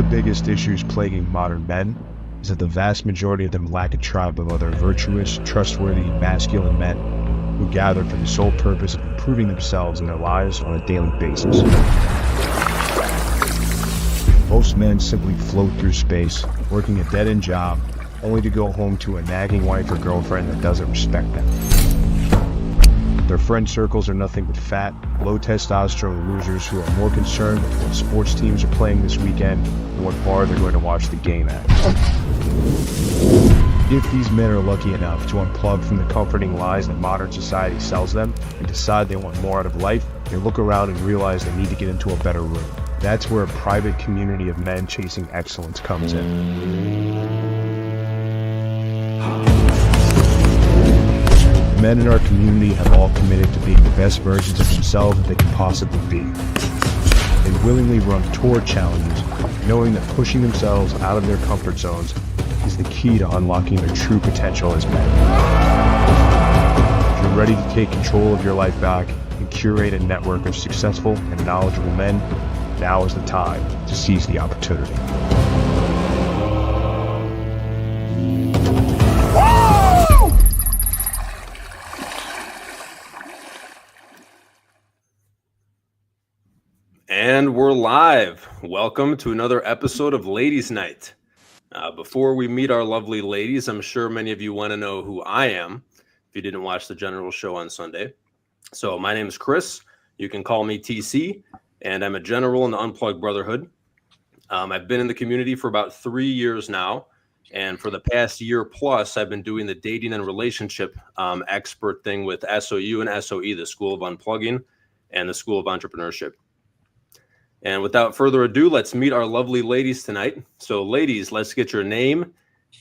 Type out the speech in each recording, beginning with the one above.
biggest issues plaguing modern men is that the vast majority of them lack a tribe of other virtuous, trustworthy, masculine men who gather for the sole purpose of improving themselves and their lives on a daily basis. Most men simply float through space, working a dead-end job, only to go home to a nagging wife or girlfriend that doesn't respect them. Their friend circles are nothing but fat, low testosterone losers who are more concerned with what sports teams are playing this weekend and what bar they're going to watch the game at. If these men are lucky enough to unplug from the comforting lies that modern society sells them and decide they want more out of life, they look around and realize they need to get into a better room. That's where a private community of men chasing excellence comes in. Men in our community have all committed to being the best versions of themselves that they can possibly be. They willingly run toward challenges, knowing that pushing themselves out of their comfort zones is the key to unlocking their true potential as men. If you're ready to take control of your life back and curate a network of successful and knowledgeable men, now is the time to seize the opportunity. And we're live. Welcome to another episode of Ladies Night. Before we meet our lovely ladies, I'm sure many of you want to know who I am if you didn't watch the general show on Sunday. So my name is Chris. You can call me TC, and I'm a general in the Unplugged Brotherhood. I've been in the community for about 3 years now, and for the past year plus, I've been doing the dating and relationship expert thing with SOU and SOE, the School of Unplugging and the School of Entrepreneurship. And without further ado, let's meet our lovely ladies tonight. So ladies, let's get your name,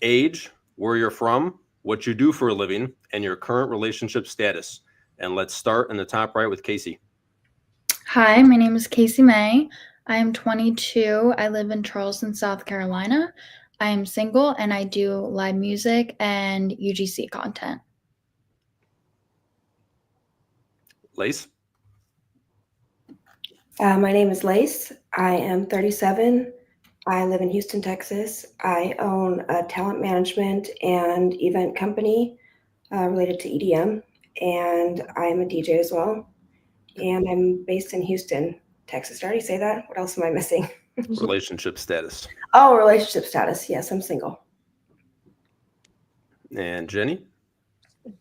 age, where you're from, what you do for a living, and your current relationship status. And let's start in the top right with Casey. Hi, my name is Casey May. I am 22. I live in Charleston, South Carolina. I am single and I do live music and UGC content. Lace? My name is Lace. I am 37. I live in Houston, Texas. I own a talent management and event company related to EDM, and I am a DJ as well. And I'm based in Houston, Texas. Did I already say that? What else am I missing? Relationship status. Oh, relationship status. Yes, I'm single. And Jenny?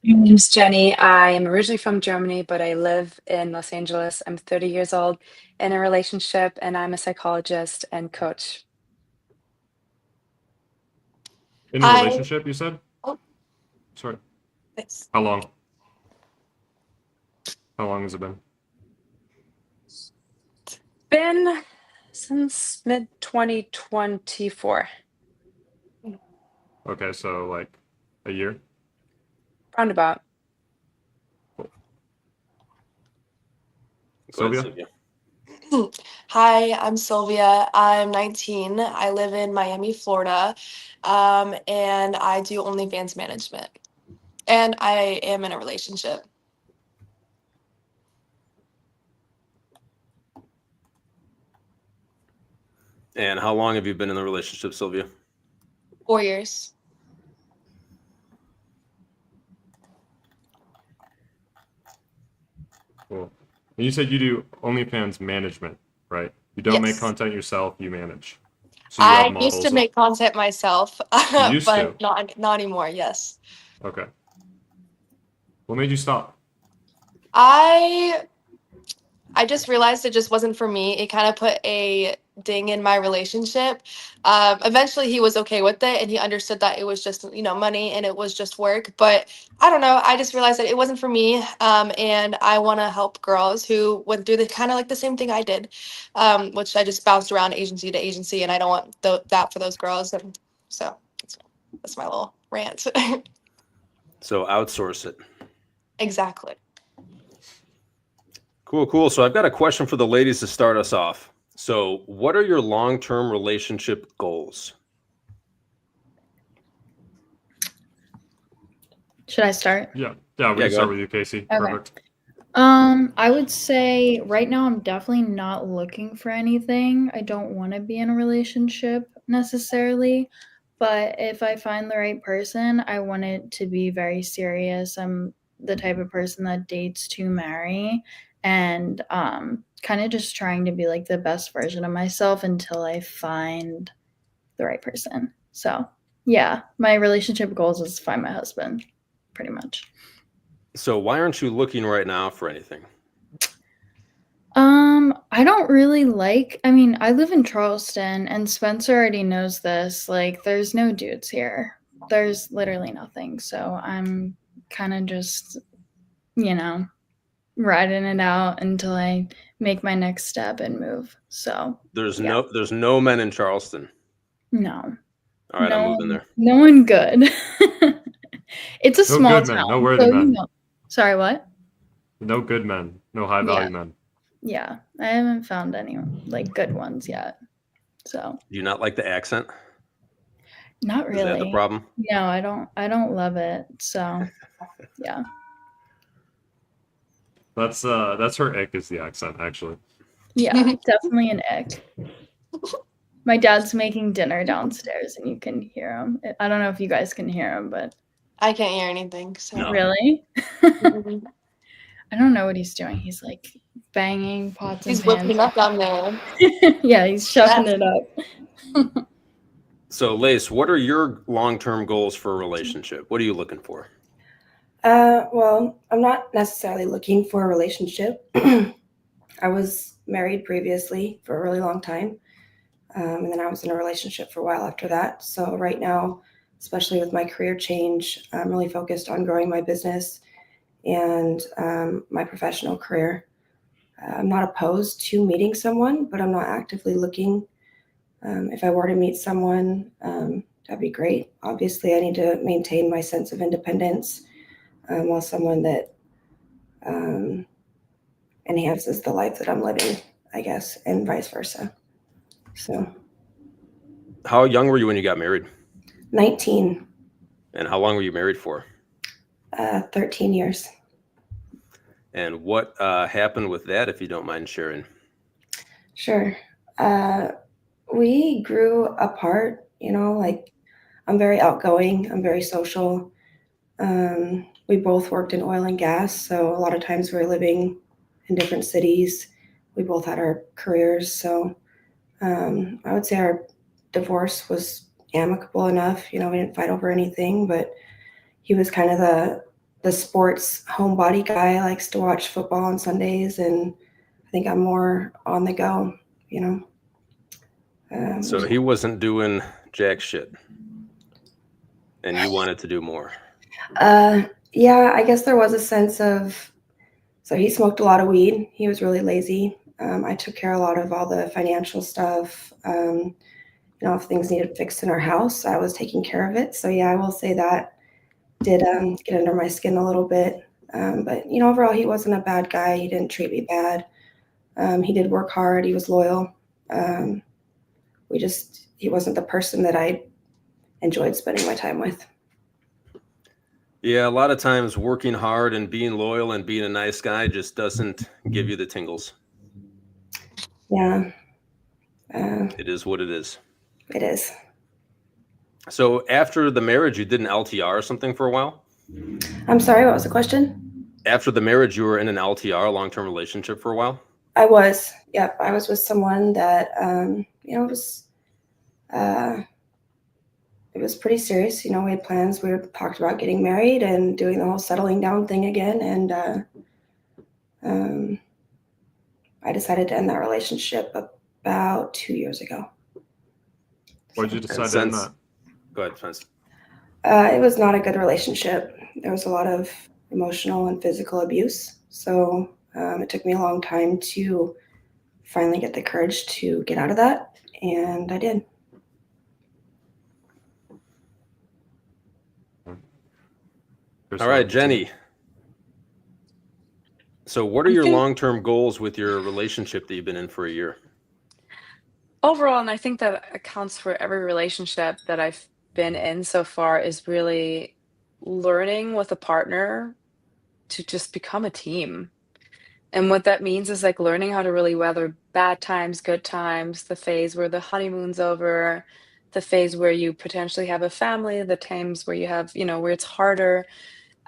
My name's Jenny. I am originally from Germany, but I live in Los Angeles. I'm 30 years old, in a relationship, and I'm a psychologist and coach. In a relationship, you said? Oh. Sorry. Thanks. How long? How long has it been? Been since mid-2024. Okay, so like a year? Roundabout. Sylvia? Hi, I'm Sylvia. I'm 19. I live in Miami, Florida, and I do OnlyFans management. And I am in a relationship. And how long have you been in the relationship, Sylvia? 4 years. Cool. And you said you do OnlyFans management, right? You don't make Yes. content yourself, you manage. So you I have used to models. make content myself, You used but to? not anymore. Yes. Okay. What made you stop? I just realized it just wasn't for me. It kind of put a ding in my relationship. Eventually, he was okay with it, and he understood that it was just money and it was just work. But I don't know. I just realized that it wasn't for me, and I want to help girls who went through the kind of like the same thing I did, which I just bounced around agency to agency, and I don't want that for those girls. And so that's my little rant. So outsource it. Exactly. Cool. So I've got a question for the ladies to start us off. So what are your long-term relationship goals? Should I start? Yeah, we can start with you, Casey. Okay. Perfect. I would say right now I'm definitely not looking for anything. I don't want to be in a relationship necessarily, but if I find the right person, I want it to be very serious. I'm the type of person that dates to marry and kind of just trying to be like the best version of myself until I find the right person. So, yeah, my relationship goals is to find my husband pretty much. So why aren't you looking right now for anything? I don't really like, I mean, I live in Charleston and Spencer already knows this. Like, there's no dudes here. There's literally nothing. So I'm kind of just, riding it out until I make my next step and move. So There's yeah, there's no men in Charleston. no, All right, I'm moving there. no one good. It's a No small good men, town. no worthy So, men. Sorry, what? No good men, no high value men. Yeah, I haven't found any like good ones yet. So Do you not like the accent? not Is that the really. problem? No, I don't love it. So yeah. That's her ick is the accent, actually. Yeah, definitely an ick. My dad's making dinner downstairs and you can hear him. I don't know if you guys can hear him, but I can't hear anything. So No. really? Mhm. I don't know what he's doing. He's like banging pots He's and whipping pans. up down there. Yeah, he's shoving it up. So, Lace, what are your long-term goals for a relationship? What are you looking for? Well, I'm not necessarily looking for a relationship. I was married previously for a really long time. And then I was in a relationship for a while after that. So right now, especially with my career change, I'm really focused on growing my business and my professional career. I'm not opposed to meeting someone, but I'm not actively looking. If I were to meet someone, that'd be great. Obviously, I need to maintain my sense of independence while someone that enhances the life that I'm living, I guess, and vice versa. So, How young were you when you got married? 19, And how long were you married for? 13 years. And what happened with that, if you don't mind sharing? Sure. We grew apart, like I'm very outgoing, I'm very social. We both worked in oil and gas, so a lot of times we were living in different cities. We both had our careers, so I would say our divorce was amicable enough. We didn't fight over anything, but he was kind of the sports homebody guy, likes to watch football on Sundays, and I think I'm more on the go, you know. So he wasn't doing jack shit, and you wanted to do more. Yeah, I guess there was a sense of, so he smoked a lot of weed. He was really lazy. I took care of a lot of all the financial stuff. If things needed fixed in our house, I was taking care of it. So yeah, I will say that did get under my skin a little bit. But overall, he wasn't a bad guy. He didn't treat me bad. He did work hard. He was loyal. He wasn't the person that I enjoyed spending my time with. Yeah, a lot of times working hard and being loyal and being a nice guy just doesn't give you the tingles. Yeah. It is what it is. It is. So after the marriage, you did an LTR or something for a while? I'm sorry, what was the question? After the marriage, you were in an LTR, long-term relationship, for a while? I was. Yep. I was with someone that, it was pretty serious. We had plans. We talked about getting married and doing the whole settling down thing again. And I decided to end that relationship about 2 years ago. Why did you decide to end that? Go ahead, Spence. It was not a good relationship. There was a lot of emotional and physical abuse. So it took me a long time to finally get the courage to get out of that. And I did. All right, Jenny. So what are your long-term goals with your relationship that you've been in for a year? Overall, and I think that accounts for every relationship that I've been in so far, is really learning with a partner to just become a team. And what that means is like learning how to really weather bad times, good times, the phase where the honeymoon's over, the phase where you potentially have a family, the times where you have, where it's harder.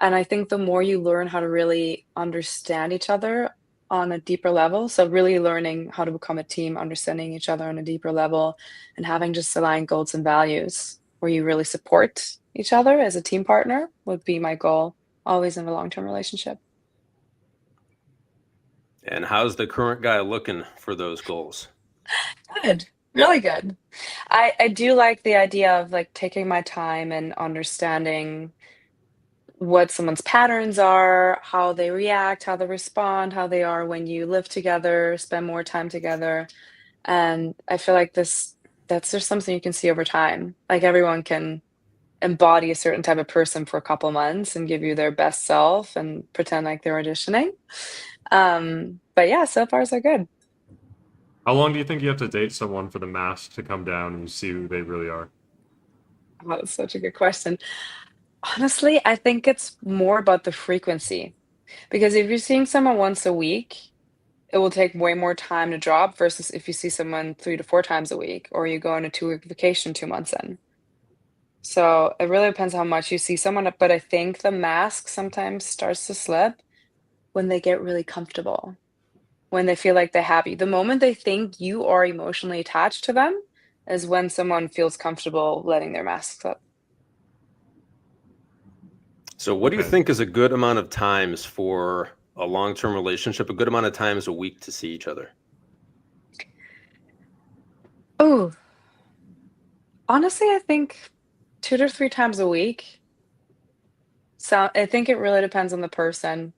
And I think the more you learn how to really understand each other on a deeper level, so really learning how to become a team, understanding each other on a deeper level, and having just aligned goals and values where you really support each other as a team partner would be my goal, always in a long-term relationship. And how's the current guy looking for those goals? Good, really good. I do like the idea of like taking my time and understanding what someone's patterns are, how they react, how they respond, how they are when you live together, spend more time together. And I feel like that's just something you can see over time. Like everyone can embody a certain type of person for a couple months and give you their best self and pretend like they're auditioning. But yeah, so far so good. How long do you think you have to date someone for the mask to come down and you see who they really are? Oh, that's such a good question. Honestly, I think it's more about the frequency. Because if you're seeing someone once a week, it will take way more time to drop versus if you see someone 3 to 4 times a week or you go on a 2-week vacation 2 months in. So it really depends how much you see someone, but I think the mask sometimes starts to slip when they get really comfortable, when they feel like they have you. The moment they think you are emotionally attached to them is when someone feels comfortable letting their mask slip. So what do you Okay. think is a good amount of times for a long-term relationship, a good amount of times a week to see each other? Oh, honestly, I think 2 to 3 times a week. So I think it really depends on the person.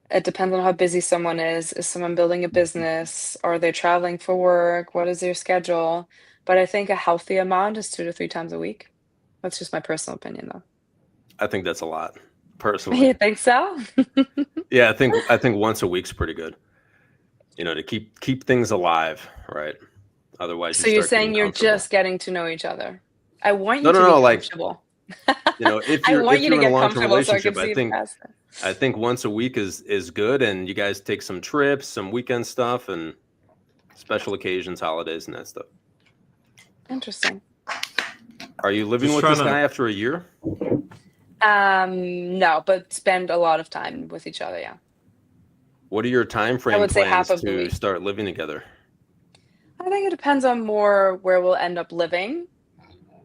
It depends on how busy someone is. Is someone building a business? Are they traveling for work? What is their schedule? But I think a healthy amount is 2 to 3 times a week. That's just my personal opinion, though. I think that's a lot, personally. You think so? Yeah, I think once a week's pretty good. To keep things alive, right? Otherwise, you So you're start getting saying you're comfortable. just getting to know each other. I want No, you to be like comfortable. if I you're want you to in a get long-term comfortable so I can relationship, see it faster. I think once a week is good, and you guys take some trips, some weekend stuff, and special occasions, holidays, and that stuff. Interesting. Are you living Just with trying this to- guy after a year? No, but spend a lot of time with each other, yeah. What are your time I frame would say half plans of the to week. start living together? I think it depends on more where we'll end up living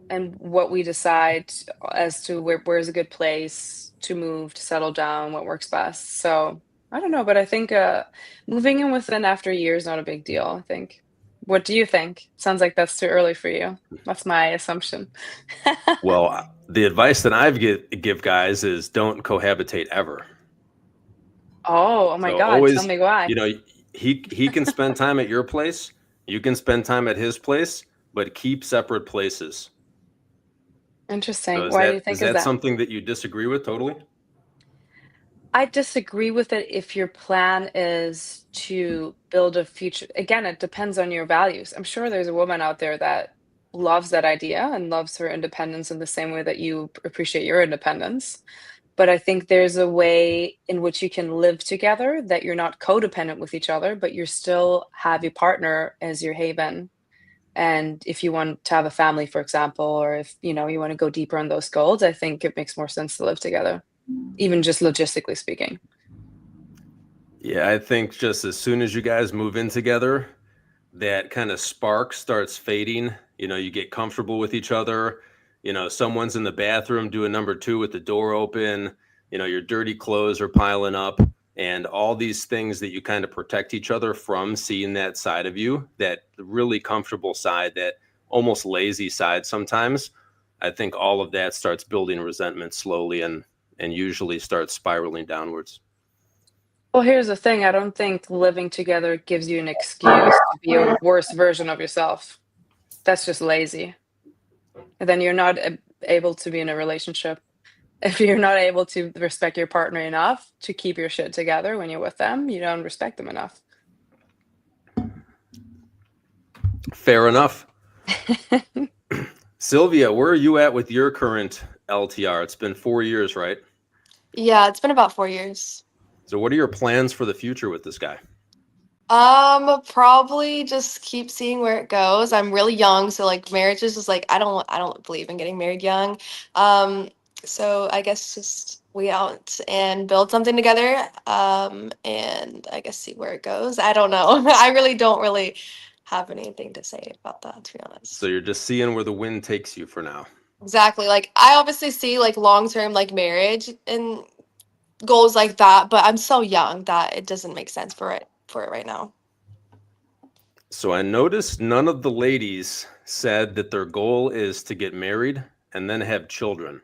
and what we decide as to where's a good place to move, to settle down, what works best. So I don't know, but I think moving in within after a year is not a big deal, I think. What do you think? Sounds like that's too early for you. That's my assumption. Well, the advice that I've give guys is don't cohabitate ever. Oh my So God, tell always, me why. he can spend time at your place, you can spend time at his place, but keep separate places. So Interesting. is Why do you that think is that? something that you disagree with totally? I disagree with it if your plan is to build a future. Again, it depends on your values. I'm sure there's a woman out there that loves that idea and loves her independence in the same way that you appreciate your independence. But I think there's a way in which you can live together that you're not codependent with each other, but you still have your partner as your haven. And if you want to have a family, for example, or if you want to go deeper on those goals, I think it makes more sense to live together, even just logistically speaking. Yeah, I think just as soon as you guys move in together, that kind of spark starts fading. You get comfortable with each other. Someone's in the bathroom doing number two with the door open. Your dirty clothes are piling up, and all these things that you kind of protect each other from seeing that side of you, that really comfortable side, that almost lazy side sometimes. I think all of that starts building resentment slowly and usually starts spiraling downwards. Well, here's the thing. I don't think living together gives you an excuse to be a worse version of yourself. That's just lazy. And then you're not able to be in a relationship. If you're not able to respect your partner enough to keep your shit together when you're with them, you don't respect them enough. Fair enough. Sylvia, where are you at with your current LTR? It's been 4 years, right? Yeah, it's been about 4 years. So what are your plans for the future with this guy? Probably just keep seeing where it goes. I'm really young, so like marriage is just like I don't believe in getting married young. So I guess just we out and build something together. And I guess see where it goes. I don't know. I really don't really have anything to say about that, to be honest. So you're just seeing where the wind takes you for now. Exactly. Like I obviously see like long term like marriage and goals like that, but I'm so young that it doesn't make sense for it right now. So I noticed none of the ladies said that their goal is to get married and then have children.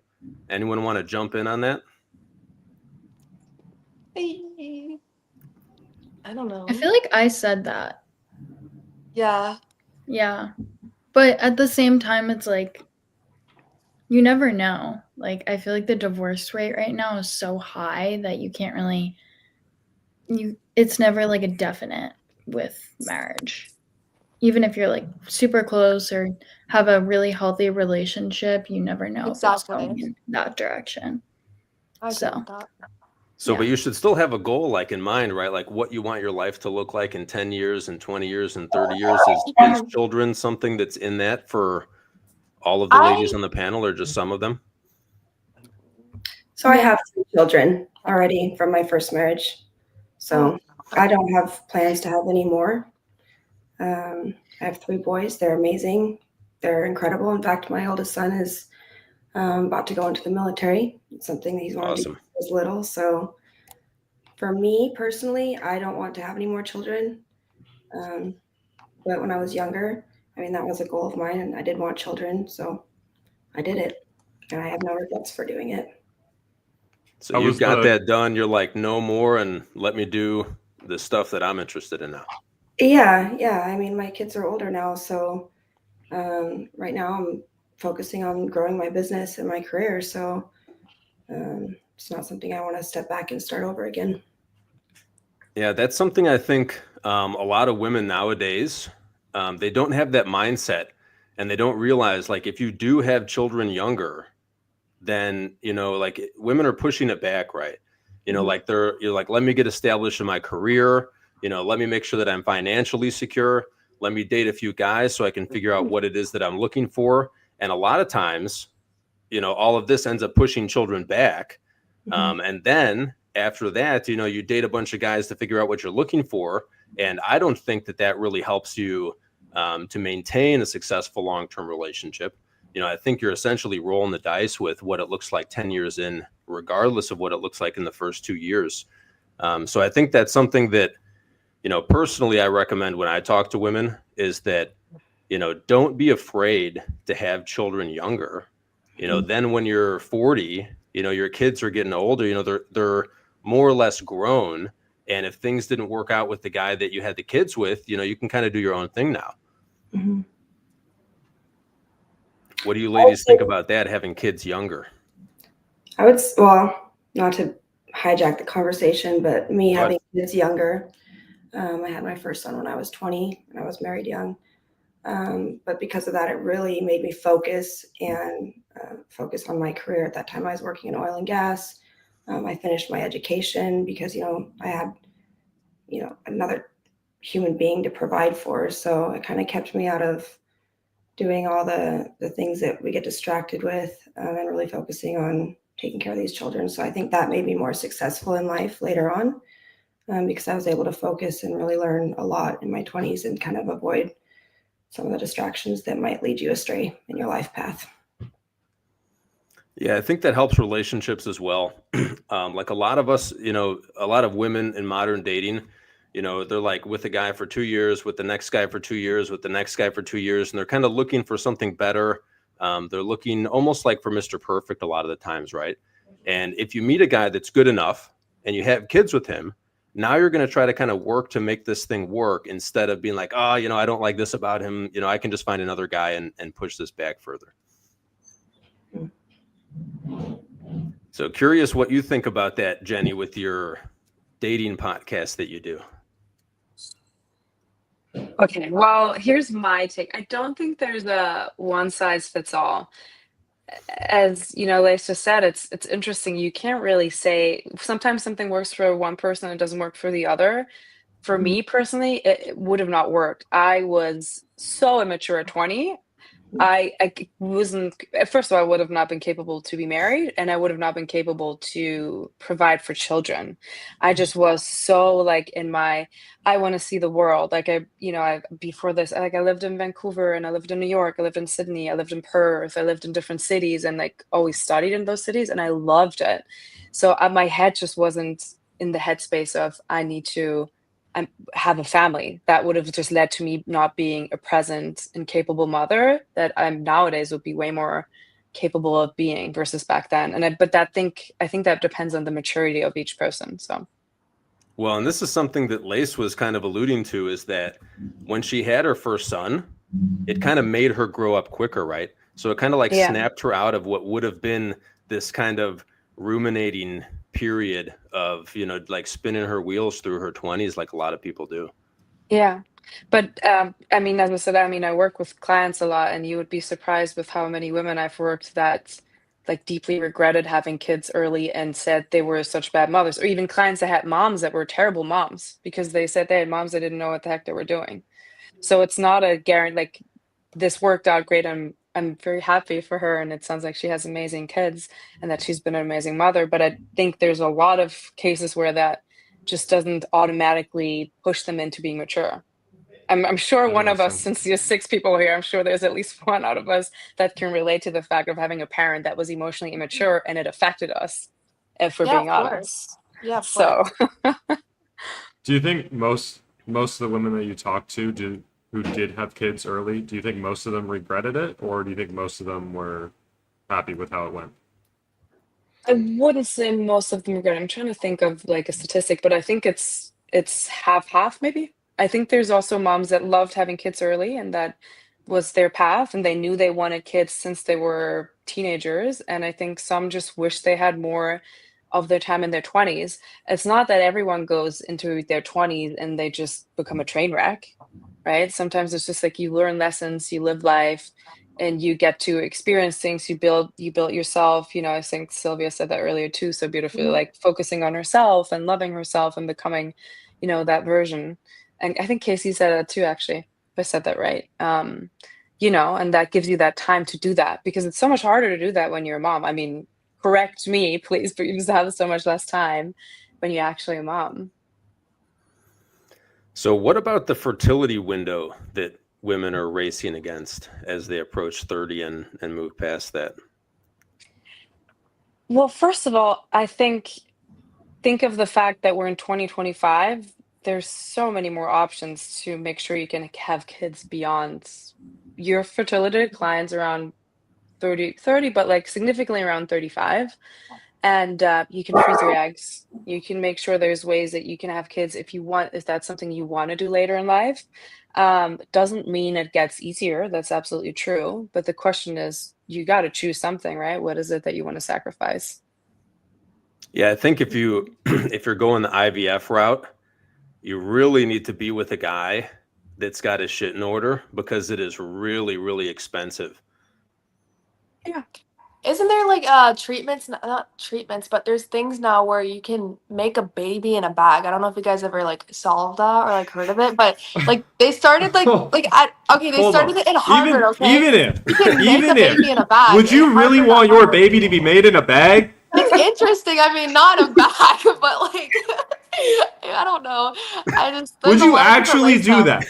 Anyone want to jump in on that? I don't know. I feel like I said that. Yeah. Yeah. But at the same time, it's like, you never know. Like, I feel like the divorce rate right now is so high that you can't really, it's never like a definite with marriage. Even if you're like super close or have a really healthy relationship, you never know if it's Exactly. going in that direction. I agree So. with that. So, Yeah. but you should still have a goal like in mind, right? Like what you want your life to look like in 10 years and 20 years and 30 years. Is children something that's in that for all of the ladies on the panel or just some of them? So I have 3 children already from my first marriage. So I don't have plans to have any more. I have 3 boys. They're amazing. They're incredible. In fact, my oldest son is about to go into the military. It's something that he's wanted to do Awesome. since he was little. So for me personally, I don't want to have any more children. But when I was younger, I mean, that was a goal of mine, and I did want children. So I did it, and I have no regrets for doing it. So How you've was got the- that done. You're like, no more, and let me do the stuff that I'm interested in now. Yeah. I mean, my kids are older now, so right now I'm focusing on growing my business and my career. So it's not something I want to step back and start over again. Yeah, that's something I think a lot of women nowadays, they don't have that mindset, and they don't realize like if you do have children younger, then like women are pushing it back, right? Like you're like, let me get established in my career, let me make sure that I'm financially secure, let me date a few guys so I can figure out what it is that I'm looking for. And a lot of times, all of this ends up pushing children back. And then after that, you date a bunch of guys to figure out what you're looking for. And I don't think that that really helps you to maintain a successful long-term relationship. I think you're essentially rolling the dice with what it looks like 10 years in, regardless of what it looks like in the first 2 years. So I think that's something that, personally, I recommend when I talk to women is that, don't be afraid to have children younger. Then when you're 40, your kids are getting older, they're more or less grown. And if things didn't work out with the guy that you had the kids with, you can kind of do your own thing now. Mm-hmm. What do you ladies think about that, having kids younger? Well, not to hijack the conversation, but me having kids younger, I had my first son when I was 20 and I was married young. But because of that, it really made me focus on my career. At that time, I was working in oil and gas. I finished my education because, I had, another human being to provide for. So it kind of kept me out of doing all the things that we get distracted with and really focusing on taking care of these children. So I think that made me more successful in life later on because I was able to focus and really learn a lot in my 20s and kind of avoid some of the distractions that might lead you astray in your life path. Yeah, I think that helps relationships as well. Like a lot of us, a lot of women in modern dating, they're like with a guy for 2 years, with the next guy for 2 years, with the next guy for 2 years, and they're kind of looking for something better. They're looking almost like for Mr. Perfect a lot of the times, right? And if you meet a guy that's good enough and you have kids with him, now you're going to try to kind of work to make this thing work instead of being like, I don't like this about him. I can just find another guy and push this back further. So curious what you think about that, Jenny, with your dating podcast that you do. Okay, well, here's my take. I don't think there's a one size fits all. as Lace just said, it's interesting. You can't really say sometimes something works for one person and it doesn't work for the other. For Mhm. me personally, it would have not worked. I was so immature at 20. I wasn't first of all, I would have not been capable to be married, and I would have not been capable to provide for children. I just was so, like, in my, "I wanna see the world." Like, I before this, like, I lived in Vancouver, and I lived in New York, I lived in Sydney, I lived in Perth, I lived in different cities, and, like, always studied in those cities, and I loved it. So, my head just wasn't in the headspace of, "I need to, have a family." That would have just led to me not being a present and capable mother that I'm nowadays would be way more capable of being versus back then. But I think that depends on the maturity of each person. So Well, and this is something that Lace was kind of alluding to, is that when she had her first son, it kind of made her grow up quicker, right? So it kind of like yeah, snapped her out of what would have been this kind of ruminating period of, like spinning her wheels through her 20s, like a lot of people do. yeah. But I mean, as I said, I work with clients a lot, and you would be surprised with how many women I've worked that like deeply regretted having kids early and said they were such bad mothers, or even clients that had moms that were terrible moms because they said they had moms that didn't know what the heck they were doing. So it's not a guarantee. Like, this worked out great. I'm very happy for her, and it sounds like she has amazing kids and that she's been an amazing mother. But I think there's a lot of cases where that just doesn't automatically push them into being mature. I'm sure That one of makes us, sense. since there's 6 people here, I'm sure there's at least one out of us that can relate to the fact of having a parent that was emotionally immature and it affected us, if we're Yeah, being of honest. course. Yeah, of So course. Do you think most of the women that you talk to who did have kids early, do you think most of them regretted it, or do you think most of them were happy with how it went? I wouldn't say most of them are good. I'm trying to think of like a statistic, but I think it's half half maybe. I think there's also moms that loved having kids early and that was their path and they knew they wanted kids since they were teenagers. And I think some just wish they had more of their time in their 20s. It's not that everyone goes into their 20s and they just become a train wreck, right? Sometimes it's just like you learn lessons, you live life, and you get to experience things. You build yourself. I think Sylvia said that earlier too so beautifully, Mhm. like focusing on herself and loving herself and becoming that version. And I think Casey said that too, actually, if I said that right. And that gives you that time to do that because it's so much harder to do that when you're a mom. I mean, correct me please, but you just have so much less time when you're actually a mom. So what about the fertility window that women are racing against as they approach 30 and move past that? Well, first of all, I think of the fact that we're in 2025. There's so many more options to make sure you can have kids beyond. Your fertility declines around 30, but like significantly around 35. And you can freeze your eggs. You can make sure there's ways that you can have kids if you want, if that's something you want to do later in life. Doesn't mean it gets easier. That's absolutely true. But the question is, you got to choose something, right? What is it that you want to sacrifice? Yeah, I think if you if you're going the IVF route, you really need to be with a guy that's got his shit in order because it is really, really expensive. Yeah. Isn't there like treatments, not treatments, but there's things now where you can make a baby in a bag. I don't know if you guys ever like solved that or like heard of it, but like they started they Hold started on. it in Harvard, Even okay? even if You can make a even if baby in a bag would in you really Harvard want at your Harvard. baby to be made in a bag? It's interesting. I mean, not a bag, but like I don't know. There's Would a you lot of different actually ways do now. that?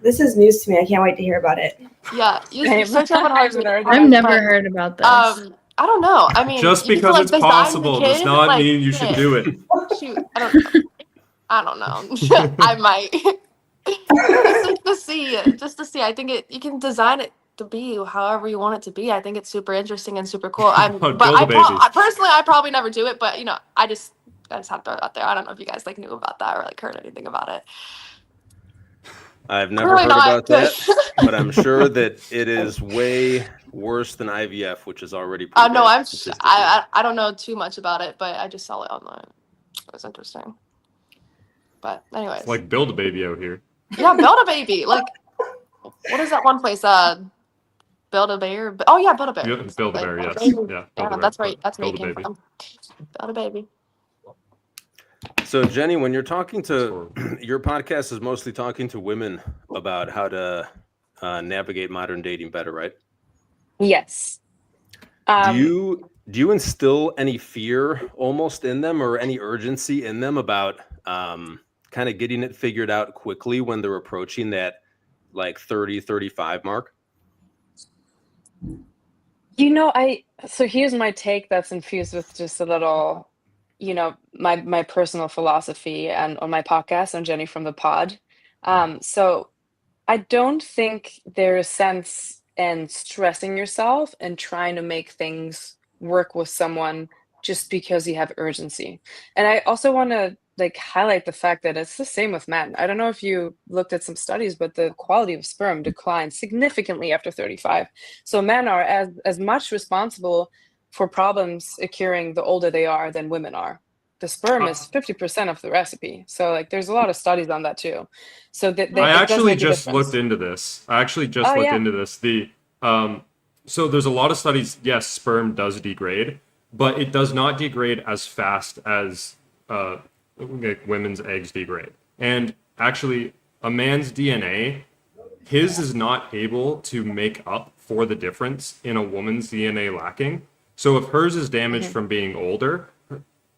This is news to me. I can't wait to hear about it. Yeah, you Same. search up on I haven't Harvard. heard I've about Harvard, never but heard about this. I don't know. I mean, Just you get to because like it's design the possible does kid, not like mean you should shit. do it. Shoot, I don't know. I might. Just to see. I think you can design it to be however you want it to be. I think it's super interesting and super cool. But Build a baby. personally, I probably never do it. But I just have to throw it out there. I don't know if you guys like knew about that or like heard anything about it. I've never Clearly heard not, about that, 'cause- but I'm sure that it is way worse than IVF, which is already pretty no, bad statistically. I don't know too much about it, but I just saw it online. It was interesting. But anyways, It's like build a baby out here. yeah, build a baby. Like, what is that one place? Build Build-A-Bear. Oh yeah, Build-A-Bear. Yeah, Build-A-Bear, Exactly. yes. Yeah, Yeah, Build-A-Bear. that's but right. That's where it Build a came baby. from. Build-A-Baby. So Jenny, when you're talking to Sure. your podcast is mostly talking to women about how to navigate modern dating better, right? Yes. Do you instill any fear almost in them or any urgency in them about kind of getting it figured out quickly when they're approaching that like 30, 35 mark? So here's my take that's infused with just a little, my personal philosophy and on my podcast on Jenny from the Pod. So I don't think there's sense in stressing yourself and trying to make things work with someone just because you have urgency. And I also want to like highlight the fact that it's the same with men. I don't know if you looked at some studies, but the quality of sperm declines significantly after 35. So men are as much responsible for problems occurring the older they are than women are. The sperm is 50% of the recipe. So like there's a lot of studies on that too. So that I it does actually make a just difference. looked into this. I actually just Oh looked yeah. into this. So there's a lot of studies. Yes, sperm does degrade, but it does not degrade as fast as like women's eggs degrade. And actually, a man's DNA, his is not able to make up for the difference in a woman's DNA lacking. So if hers is damaged from being older,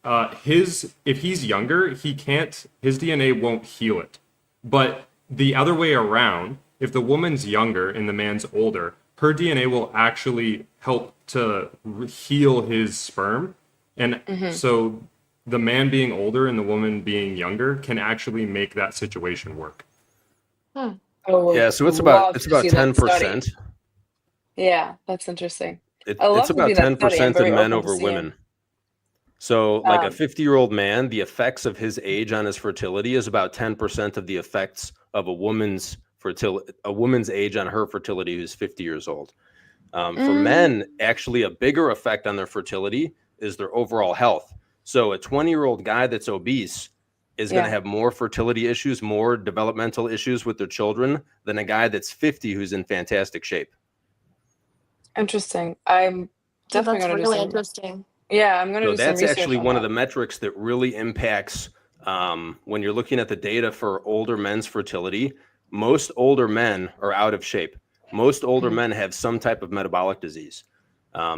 if he's younger, his DNA won't heal it. But the other way around, if the woman's younger and the man's older, her DNA will actually help to heal his sperm. And so the man being older and the woman being younger can actually make that situation work. I would Yeah, so it's love about to see that study. 10%. Yeah, that's interesting. It's I love to about see that study. I'm 10% in very men open to over seeing. women. So like a Um, 50-year-old man, the effects of his age on his fertility is about 10% of the effects of a woman's age on her fertility who's 50 years old. For mm, men, actually a bigger effect on their fertility is their overall health. So a 20-year-old guy that's obese is going to yeah, have more fertility issues, more developmental issues with their children than a guy that's 50 who's in fantastic shape. interesting. I'm So definitely that's going to do really some. interesting. Yeah, I'm going to So do some that's research actually on one of that. the metrics that really impacts when you're looking at the data for older men's fertility. Most older men are out of shape. Most older men have some type of metabolic disease.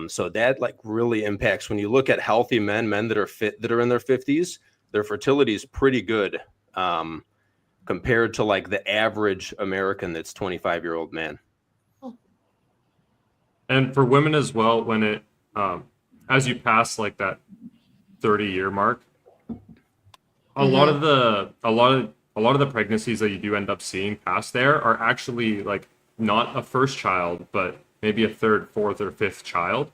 So that like really impacts when you look at healthy men that are fit, that are in their 50s, their fertility is pretty good compared to like the average American that's 25-year-old man. And for women as well, when as you pass like that 30-year mark, a lot of the pregnancies that you do end up seeing past there are actually like not a first child, but maybe a third, fourth, or fifth child.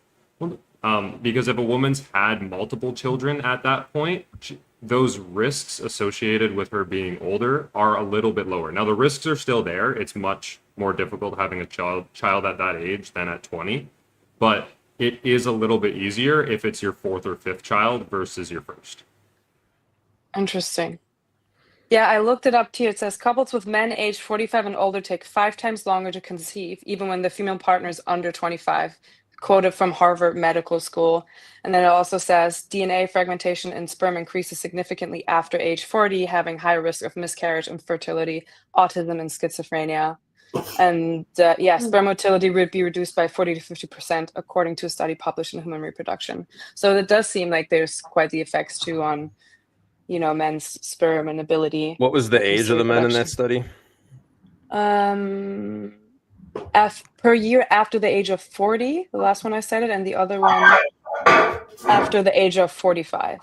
Because if a woman's had multiple children at that point, those risks associated with her being older are a little bit lower. Now the risks are still there. It's much more difficult having a child at that age than at 20, but it is a little bit easier if it's your fourth or fifth child versus your first. Interesting. Yeah, I looked it up too. It says couples with men aged 45 and older take 5 times longer to conceive, even when the female partner is under 25. Quoted from Harvard Medical School. And then it also says DNA fragmentation in sperm increases significantly after age 40, having high risk of miscarriage, infertility, autism, and schizophrenia. And sperm motility would be reduced by 40 to 50%, according to a study published in Human Reproduction. So it does seem like there's quite the effects too on, men's sperm and ability. What was the when it comes age to of the men in that reproduction. study? Per year after the age of 40, the last one I cited, and the other one after the age of 45.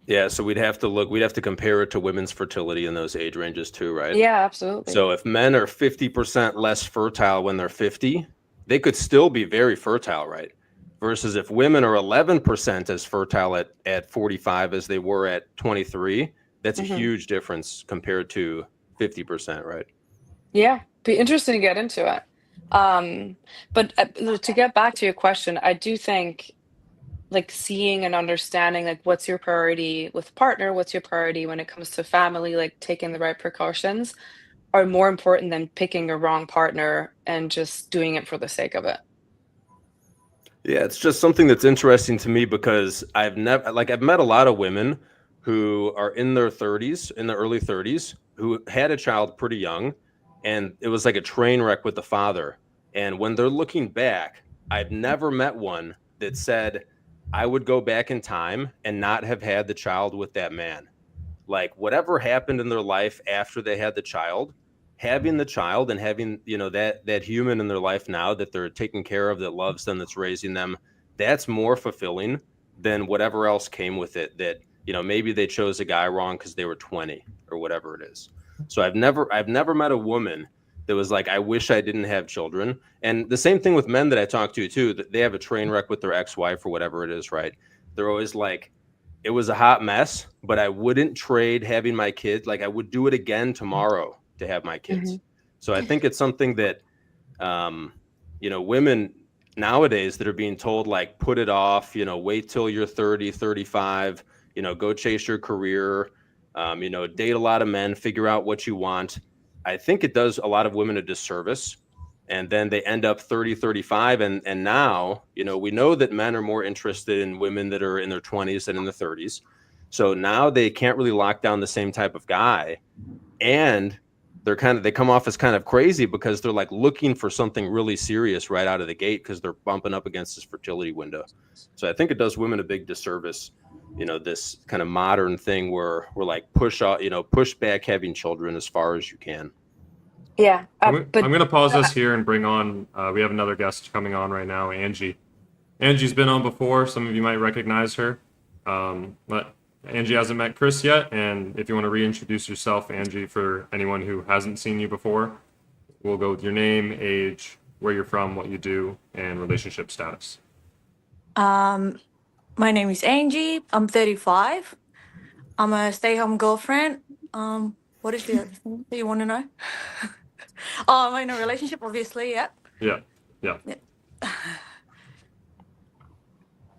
Yeah, so we'd have to compare it to women's fertility in those age ranges too, right? Yeah, absolutely. So if men are 50% less fertile when they're 50, they could still be very fertile, right? Versus if women are 11% as fertile at 45 as they were at 23, that's a huge difference compared to 50%, right? Yeah, be interesting to get into it. But to get back to your question, I do think like seeing and understanding like what's your priority with partner, what's your priority when it comes to family, like taking the right precautions are more important than picking a wrong partner and just doing it for the sake of it. Yeah, it's just something that's interesting to me because I've met a lot of women who are in their 30s, in their early 30s, who had a child pretty young, and it was like a train wreck with the father. And when they're looking back, I've never met one that said, I would go back in time and not have had the child with that man. Like whatever happened in their life after they had the child, having the child and having, that human in their life now that they're taking care of, that loves them, that's raising them, that's more fulfilling than whatever else came with it. That, maybe they chose a guy wrong because they were 20 or whatever it is. So I've never met a woman that was like, I wish I didn't have children. And the same thing with men that I talk to too, that they have a train wreck with their ex-wife or whatever it is, right? They're always like, it was a hot mess, but I wouldn't trade having my kids. Like I would do it again tomorrow to have my kids. So I think it's something that, women nowadays that are being told like, put it off, wait till you're 30, 35, go chase your career, date a lot of men, figure out what you want. I think it does a lot of women a disservice. And then they end up 30, 35. And now, we know that men are more interested in women that are in their 20s than in the 30s. So now they can't really lock down the same type of guy. And they come off as kind of crazy because they're like looking for something really serious right out of the gate because they're bumping up against this fertility window. So I think it does women a big disservice, this kind of modern thing where we're like push back having children as far as you can. Yeah. I'm going to pause us here and bring on, we have another guest coming on right now, Angie. Angie's been on before. Some of you might recognize her. But Angie hasn't met Chris yet. And if you want to reintroduce yourself, Angie, for anyone who hasn't seen you before, we'll go with your name, age, where you're from, what you do, and relationship status. My name is Angie. I'm 35. I'm a stay-home girlfriend. What is the other thing that you want to know? Oh, I'm in a relationship, obviously. Yeah. Yeah.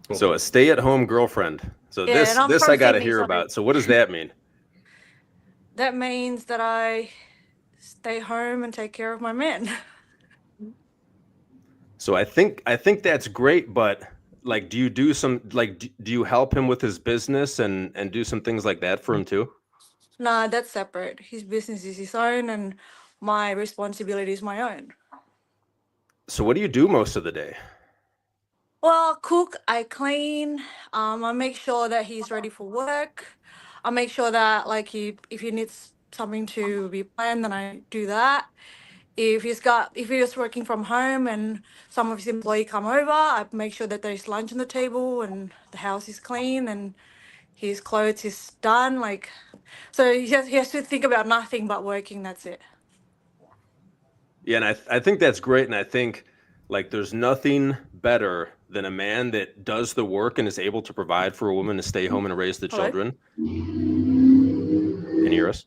Cool. So a stay-at-home girlfriend. So Yeah, and I'm this from I got to Sydney, hear so- about. So what does that mean? That means that I stay home and take care of my man. So I think that's great, but like, do you do do you help him with his business and do some things like that for him too? Nah, that's separate. His business is his own, and my responsibility is my own. So what do you do most of the day? Well, cook, I clean. I make sure that he's ready for work. I make sure that like if he needs something to be planned, then I do that. If he's working from home and some of his employees come over, I make sure that there's lunch on the table and the house is clean and his clothes is done. Like, so he has to think about nothing but working. That's it. Yeah, and I think that's great, and I think like there's nothing better than a man that does the work and is able to provide for a woman to stay home and raise the Hello? children. Can you hear us?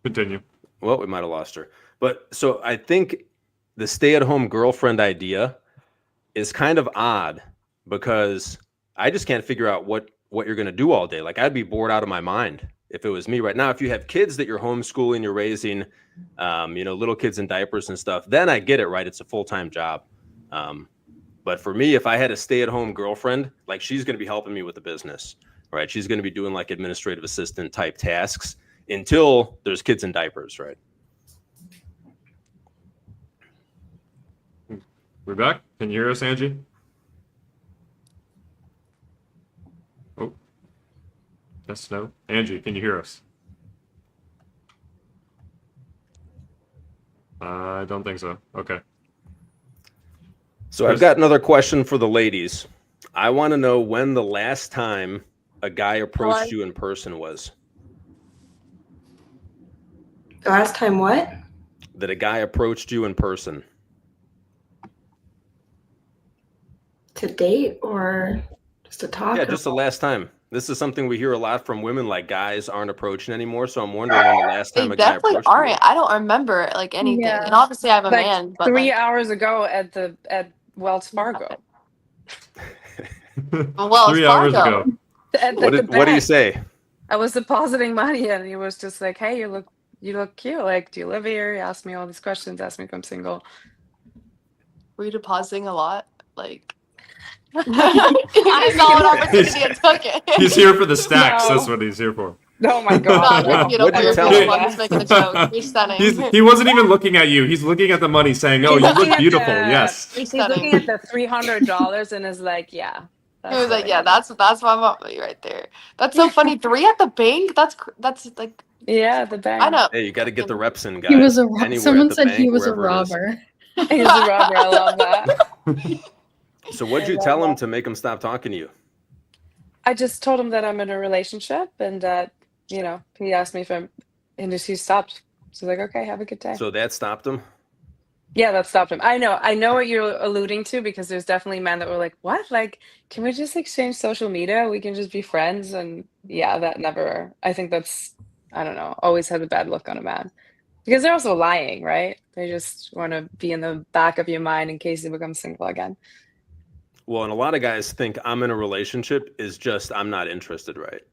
Continue. Well, we might have lost her. But so I think the stay-at-home girlfriend idea is kind of odd because I just can't figure out what you're going to do all day. Like I'd be bored out of my mind if it was me right now. If you have kids that you're homeschooling, you're raising, little kids in diapers and stuff, then I get it, right? It's a full-time job. But for me, if I had a stay-at-home girlfriend, like she's going to be helping me with the business, right? She's going to be doing like administrative assistant type tasks until there's kids in diapers, right? We're back. Can you hear us, Angie? Oh. Yes, no. Angie, can you hear us? I don't think so. Okay. So I've got another question for the ladies. I want to know when the last time a guy approached you in person was. The last time what? That a guy approached you in person. To date or just to talk? Yeah, just the last time. This is something we hear a lot from women, like guys aren't approaching anymore. So I'm wondering when the last time They a guy definitely approached you aren't. was. I don't remember like anything. Yeah. And obviously I have a Like man, but 3 like, hours ago at Wells Fargo. well, 3 hours ago. At What the do you bank. say? I was depositing money, and he was just like, "Hey, you look cute. Like, do you live here?" He asked me all these questions, asked me if I'm single. Were you depositing a lot? Like, you I just saw an mean, opportunity and took it. He's here for the stacks. That's No. what he's here for. Oh my No, god, you're no. beautiful. What'd you You're tell beautiful. him? I'm just making a joke. You're stunning. He wasn't even looking at you. He's looking at the money, saying, "Oh, He's you looking look at beautiful." the- Yes. You're He's stunning. looking at the $300 and is like, "Yeah." He was that's like, what "Yeah, I that's my mommy right there." That's so funny. 3 at the bank. That's like need. Yeah, the I bank. know. Hey, you got to get the reps in, guys. He was a Anywhere someone at the said he bank, was a wherever it is. robber. He's a robber. I love that. So what'd you tell him to make him stop talking to you? I just told him that I'm in a relationship and that, he asked me if I'm, and he stopped. So like, okay, have a good day. So that stopped him? Yeah, that stopped him. I know what you're alluding to, because there's definitely men that were like, what? Like, can we just exchange social media? We can just be friends. And yeah, that never, I think that's, I don't know, always has a bad look on a man. Because they're also lying, right? They just want to be in the back of your mind in case you become single again. Well, and a lot of guys think I'm in a relationship is just I'm not interested, right?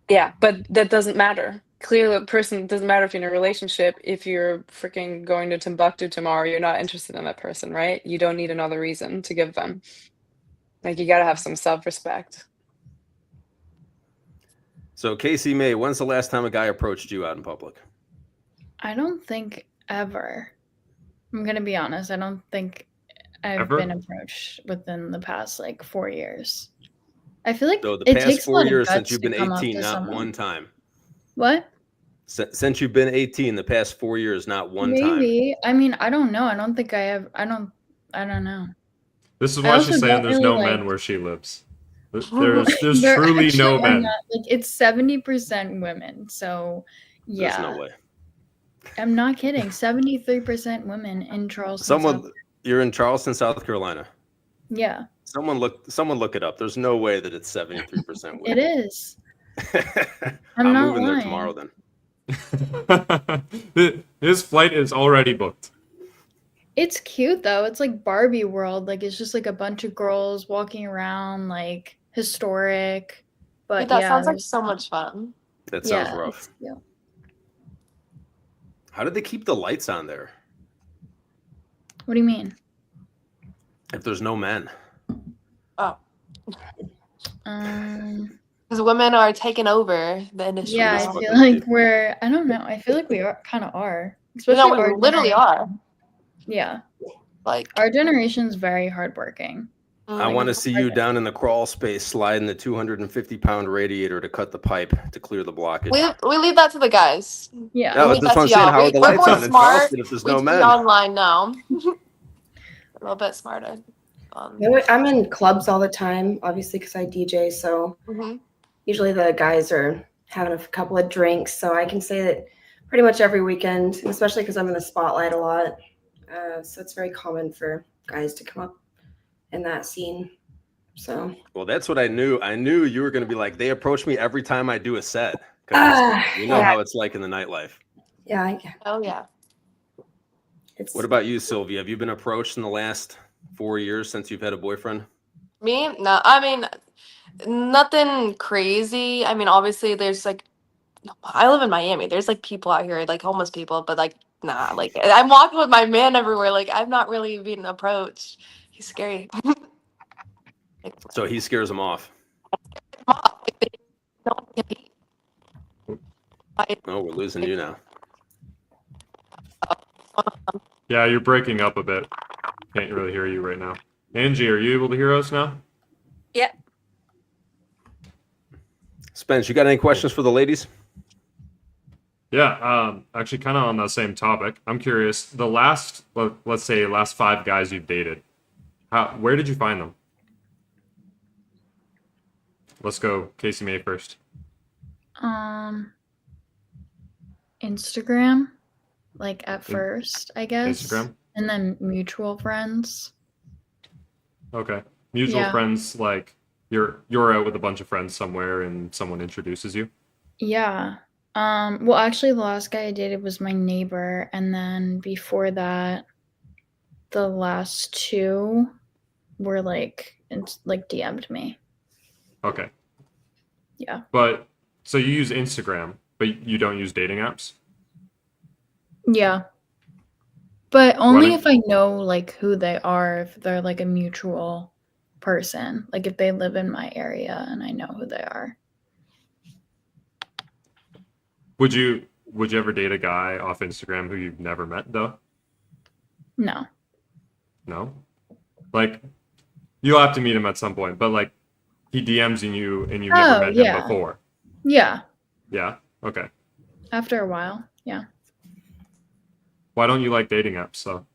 Yeah, but that doesn't matter. Clearly, a person doesn't matter if you're in a relationship. If you're freaking going to Timbuktu tomorrow, you're not interested in that person, right? You don't need another reason to give them. Like, you got to have some self-respect. So Casey May, when's the last time a guy approached you out in public? I don't think ever. I'm gonna be honest. I don't think I've Ever? been approached within the past 4 years. I feel like So the it past takes a 4 lot of years guts since you've to been come up 18, to not someone. one time. What? Since you've been 18, the past 4 years, not one time. Maybe. I mean, I don't know. I don't think I have. I don't know. This is I why also she's saying don't there's really, no men where she lives. There's There truly actually no are men. not. It's 70% women. So yeah, There's no way. I'm not kidding. 73% women in Charleston. South- You're in Charleston, South Carolina. yeah, Someone look it up. There's no way that it's 73% it women. is. I'm not moving there lying. tomorrow then. His flight is already booked. It's cute though. It's like Barbie world. Like it's just like a bunch of girls walking around, like historic. But Dude, that yeah, sounds like there's- so much fun. That sounds yeah, rough. it's cute. How did they keep the lights on there What do you mean? if there's no men? Oh, Um, because women are taking over the industry. yeah, now. I feel like I don't know. I feel like we kind of are. Especially No, we our literally generation. are. Yeah, Like, our generation's very hardworking. I want to see you down in the crawl space sliding the 250-pound radiator to cut the pipe to clear the blockage. we leave that to the guys. Yeah, No, We leave that's that what I'm to saying. y'all. How are the We're lights more on in smart. Charleston if there's We no see men? online now. A little bit smarter. I'm in clubs all the time, obviously, because I DJ. So Mhm. usually the guys are having a couple of drinks. So I can say that pretty much every weekend, and especially because I'm in the spotlight a lot. So it's very common for guys to come up in that scene. So Well, that's what I knew. I knew you were going to be like, they approach me every time I do a set. 'Cause you know yeah. how it's like in the nightlife. Yeah, Oh yeah. it's What about you, Sylvia? Have you been approached in the last 4 years since you've had a boyfriend? Me? No. I mean, nothing crazy. I mean, obviously, there's like, I live in Miami. There's like people out here, like homeless people, but like, nah. Like, I'm walking with my man everywhere. Like, I'm not really being approached. He's scary. So he scares them off. Like, they don't get beat. Oh, we're losing you now. Yeah, you're breaking up a bit. Can't really hear you right now. Angie, are you able to hear us now? Yeah. Spence, you got any questions for the ladies? Yeah, actually kind of on the same topic. I'm curious, the last, let's say, last 5 guys you've dated, where did you find them? Let's go Casey May first. Instagram, like at first, I guess. Instagram? And then mutual friends. Okay. Mutual Yeah. friends, like you're out with a bunch of friends somewhere and someone introduces you? Yeah. Well, actually, the last guy I dated was my neighbor, and then before that, the last 2 were like DM'd me. Okay. Yeah. But So you use Instagram, but you don't use dating apps? Yeah. But Why only don't- if I know like who they are, if they're like a mutual person, like if they live in my area and I know who they are. Would you ever date a guy off Instagram who you've never met though? No. No? Like you'll have to meet him at some point, but like he DMs you and you've never Oh, met him yeah. before. Yeah. Yeah? Okay. After a while. Yeah. Why don't you like dating apps though?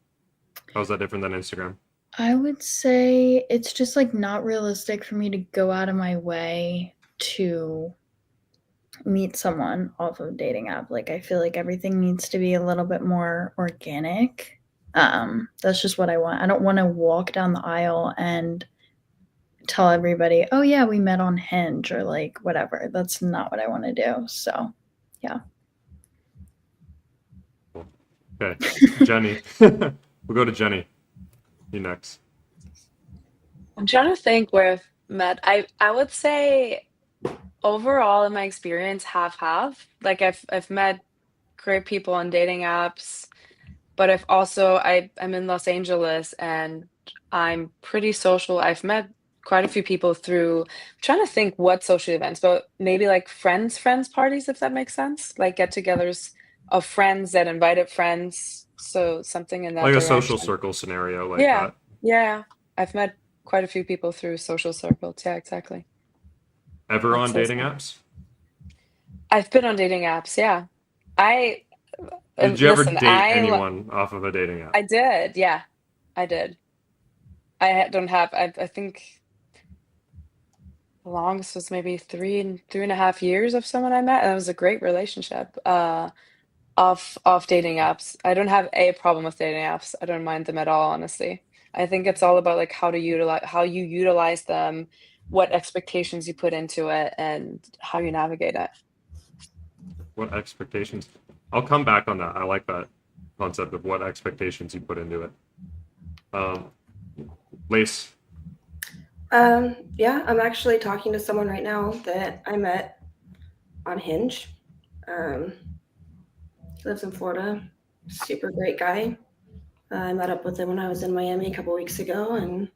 How's that different than Instagram? I would say it's just like not realistic for me to go out of my way to meet someone off of a dating app. Like I feel like everything needs to be a little bit more organic. That's just what I want. I don't want to walk down the aisle and tell everybody, "Oh yeah, we met on Hinge," or like whatever. That's not what I want to do. So, yeah. Okay. Jenny. We'll go to Jenny. You next. I'm trying to think where I've met. I would say overall in my experience, half. Like I've met great people on dating apps, but I'm in Los Angeles and I'm pretty social. I've met quite a few people through I'm trying to think what social events, but maybe like friends parties, if that makes sense. Like get-togethers of friends that invited friends. So something in that Like a direction. social circle scenario like Yeah. that. Yeah. I've met quite a few people through social circles. Yeah, exactly. Ever I'd on say dating so. apps? I've been on dating apps, yeah. I Did you ever listen, date anyone off of a dating app? I did, yeah. I did. Don't have I think the longest was maybe 3.5 years of someone I met, and it was a great relationship, off dating apps. I don't have a problem with dating apps. I don't mind them at all, honestly. I think it's all about, like, how you utilize them, what expectations you put into it, and how you navigate it. What expectations? I'll come back on that. I like that concept of what expectations you put into it. Lace. Yeah, I'm actually talking to someone right now that I met on Hinge. He lives in Florida. Super great guy. I met up with him when I was in Miami a couple weeks ago, and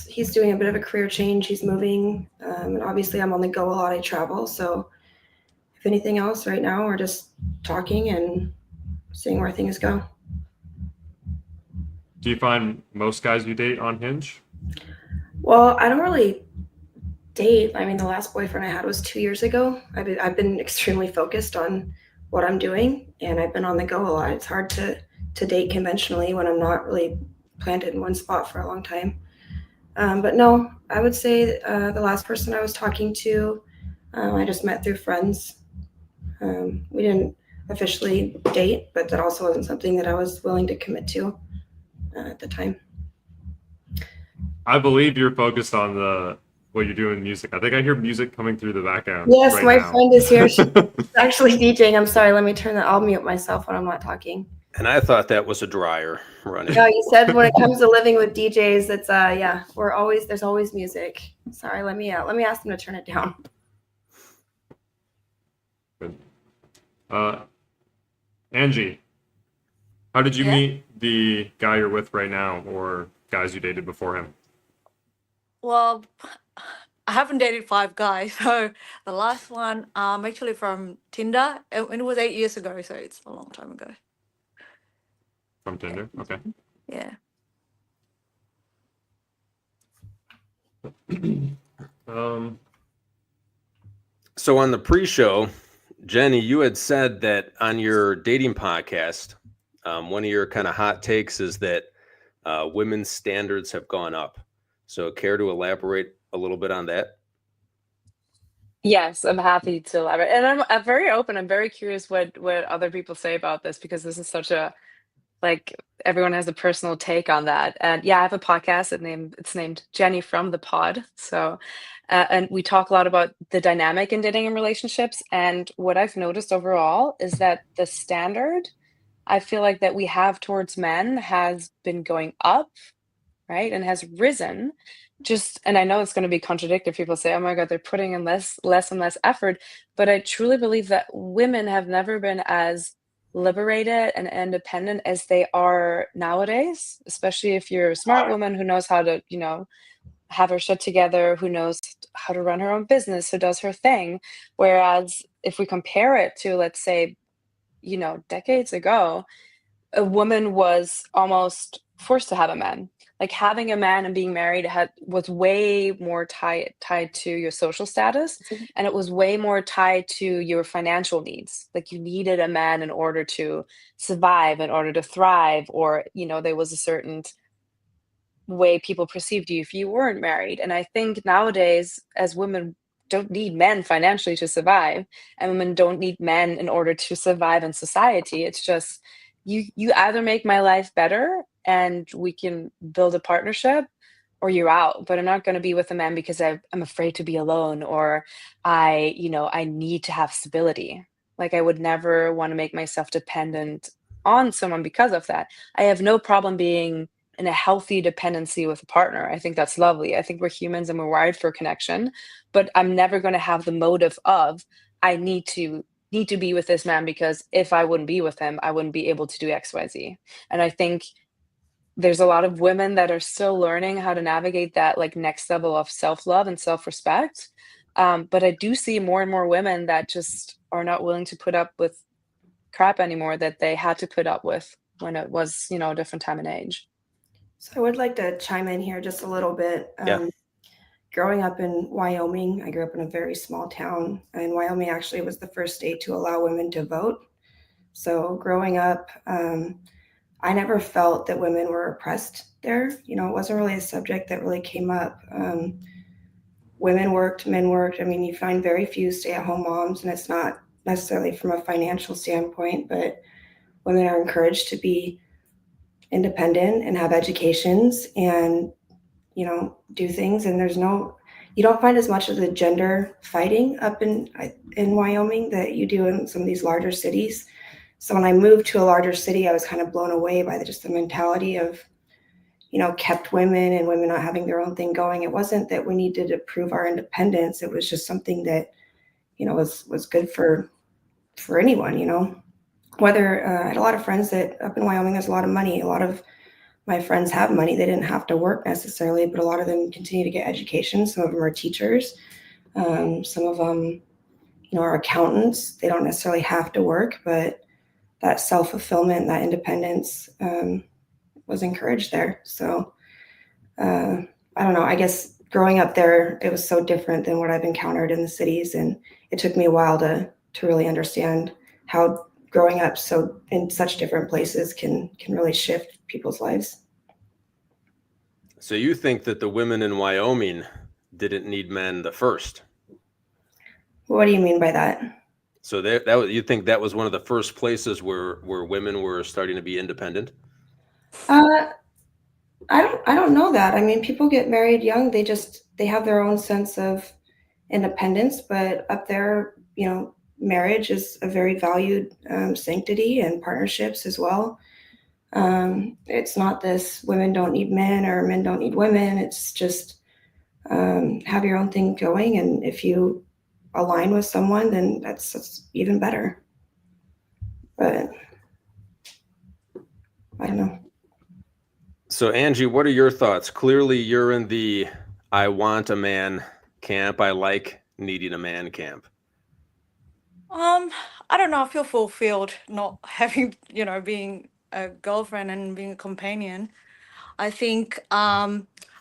he's doing a bit of a career change. He's moving, and obviously I'm on the go a lot. I travel, so if anything else, right now we're just talking and seeing where things go. Do you find most guys you date on Hinge? Well, I don't really date. I mean, the last boyfriend I had was 2 years ago. I've been extremely focused on what I'm doing, and I've been on the go a lot. It's hard to date conventionally when I'm not really planted in one spot for a long time. But no, I would say the last person I was talking to, I just met through friends. We didn't officially date, but that also wasn't something that I was willing to commit to at the time. I believe you're focused on what you're doing in music. I think I hear music coming through the background. Yes, right my now. friend is here. She's actually DJing. I'm sorry. Let me turn that. I'll mute myself when I'm not talking. And I thought that was a dryer running. No, you said when it comes to living with DJs, it's yeah, there's always music. Sorry, let me ask them to turn it down. Good. Angie, how did you Yeah. meet the guy you're with right now, or guys you dated before him? Well, I haven't dated 5 guys, so the last one, actually from Tinder, and it was 8 years ago, so it's a long time ago. From Tinder? Okay. Yeah. So on the pre-show, Jenny, you had said that on your dating podcast, one of your kind of hot takes is that women's standards have gone up. So care to elaborate a little bit on that? Yes, I'm happy to elaborate, and I'm very open. I'm very curious what other people say about this because this is such a like everyone has a personal take on that. And yeah, I have a podcast. It's named Jenny from the Pod. So, and we talk a lot about the dynamic in dating and relationships. And what I've noticed overall is that the standard I feel like that we have towards men has been going up right? And has risen. Just, and I know it's going to be contradictory. People say, oh my God, they're putting in less and less effort. But I truly believe that women have never been as liberated and independent as they are nowadays, especially if you're a smart woman who knows how to, have her shit together, who knows how to run her own business, who does her thing. Whereas if we compare it to, let's say, decades ago, a woman was almost forced to have a man. Like having a man and being married was way more tied to your social status, and it was way more tied to your financial needs. Like you needed a man in order to survive, in order to thrive, or there was a certain way people perceived you if you weren't married. And I think nowadays, as women don't need men financially to survive, and women don't need men in order to survive in society. It's just you either make my life better and we can build a partnership, or you're out. But I'm not going to be with a man because I'm afraid to be alone, or I need to have stability. Like I would never want to make myself dependent on someone because of that. I have no problem being in a healthy dependency with a partner. I think that's lovely. I think we're humans and we're wired for connection, but I'm never going to have the motive of I need to be with this man because if I wouldn't be with him, I wouldn't be able to do XYZ. And I think there's a lot of women that are still learning how to navigate that like next level of self-love and self-respect. But I do see more and more women that just are not willing to put up with crap anymore that they had to put up with when it was, a different time and age. So I would like to chime in here just a little bit. Yeah. Growing up in Wyoming, I grew up in a very small town, and Wyoming actually was the first state to allow women to vote. So growing up, I never felt that women were oppressed there. It wasn't really a subject that really came up. Women worked, men worked. I mean, you find very few stay-at-home moms, and it's not necessarily from a financial standpoint, but women are encouraged to be independent and have educations and do things. And you don't find as much of the gender fighting up in Wyoming that you do in some of these larger cities. So when I moved to a larger city, I was kind of blown away by just the mentality of kept women and women not having their own thing going. It wasn't that we needed to prove our independence. It was just something that was good for anyone. Whether I had a lot of friends that up in Wyoming, there's a lot of money. A lot of my friends have money. They didn't have to work necessarily, but a lot of them continue to get education. Some of them are teachers. Some of them, are accountants. They don't necessarily have to work, but that self-fulfillment, that independence was encouraged there. So I don't know. I guess growing up there, it was so different than what I've encountered in the cities. And it took me a while to really understand how growing up so in such different places can really shift people's lives. So you think that the women in Wyoming didn't need men the first? What do you mean by that? So you think that was one of the first places where women were starting to be independent? I don't know that. I mean, people get married young. They have their own sense of independence, but up there, marriage is a very valued sanctity, and partnerships as well. It's not this women don't need men or men don't need women. It's just have your own thing going, and if you align with someone, then that's even better. But I don't know. So Angie, what are your thoughts? Clearly you're in the I want a man camp. I like needing a man camp. I don't know. I feel fulfilled not having, being a girlfriend and being a companion. I think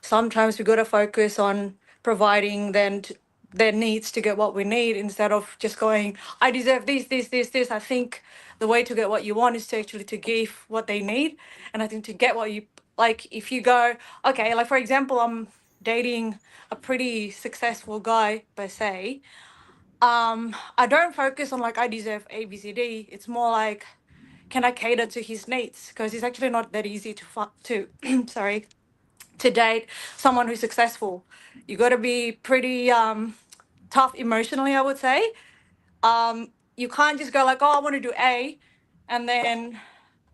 sometimes we got to focus on providing their needs to get what we need instead of just going, I deserve this, this, this, this. I think the way to get what you want is to actually to give what they need. And I think to get what you like, if you go, okay, like for example, I'm dating a pretty successful guy per se. I don't focus on like I deserve A, B, C, D. It's more like, can I cater to his needs? Because it's actually not that easy to sorry, to date someone who's successful. You got to be pretty tough emotionally, I would say. You can't just go like, oh, I want to do A, and then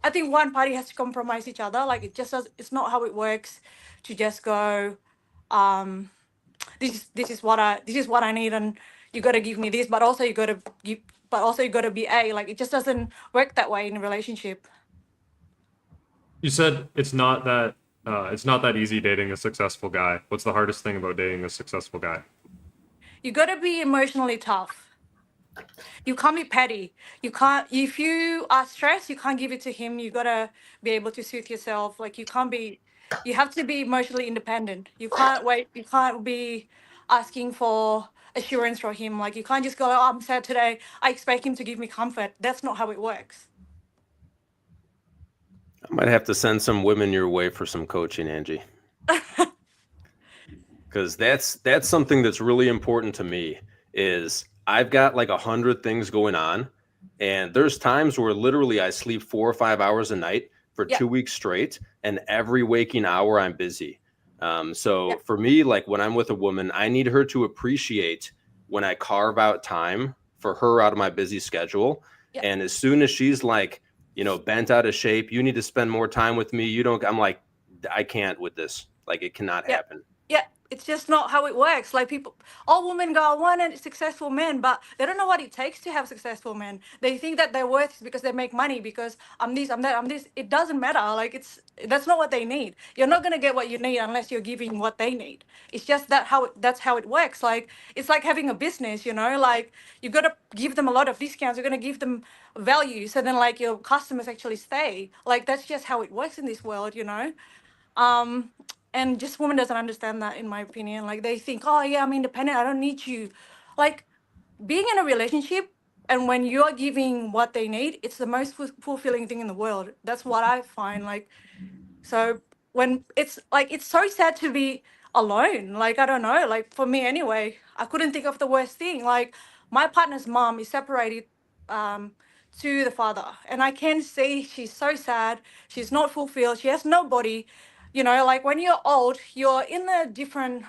I think one party has to compromise each other. Like it's not how it works to just go, um, this is what I need, and you got to give me this, but also you got to give, but also you got to be A. Like it just doesn't work that way in a relationship. You said it's not that easy dating a successful guy. What's the hardest thing about dating a successful guy? You got to be emotionally tough. You can't be petty. You can't, if you are stressed, you can't give it to him. You gotta be able to soothe yourself. Like you have to be emotionally independent. You can't be asking for assurance from him. Like you can't just go, oh, I'm sad today, I expect him to give me comfort. That's not how it works. I might have to send some women your way for some coaching, Angie. Because that's something that's really important to me. Is I've got like 100 things going on, and there's times where literally I sleep 4 or 5 hours a night for 2 weeks straight, and every waking hour I'm busy. So for me, like when I'm with a woman, I need her to appreciate when I carve out time for her out of my busy schedule. And as soon as she's like, bent out of shape, you need to spend more time with me. I'm like, I can't with this. Like it cannot happen. Yeah, it's just not how it works. Like all women go, I want a successful man, but they don't know what it takes to have successful men. They think that their worth is because they make money, because I'm this, I'm that, I'm this. It doesn't matter. Like that's not what they need. You're not gonna get what you need unless you're giving what they need. It's just that's how it works. Like it's like having a business, like you gotta give them a lot of discounts. You're gonna give them value, so then like your customers actually stay. Like that's just how it works in this world. And just women doesn't understand that, in my opinion. Like they think, oh yeah, I'm independent, I don't need you. Like being in a relationship, and when you're giving what they need, it's the most fulfilling thing in the world. That's what I find. Like, so when it's so sad to be alone. Like I don't know, like for me anyway, I couldn't think of the worst thing. Like my partner's mom is separated to the father, and I can see she's so sad. She's not fulfilled, she has nobody. Like when you're old, you're in a different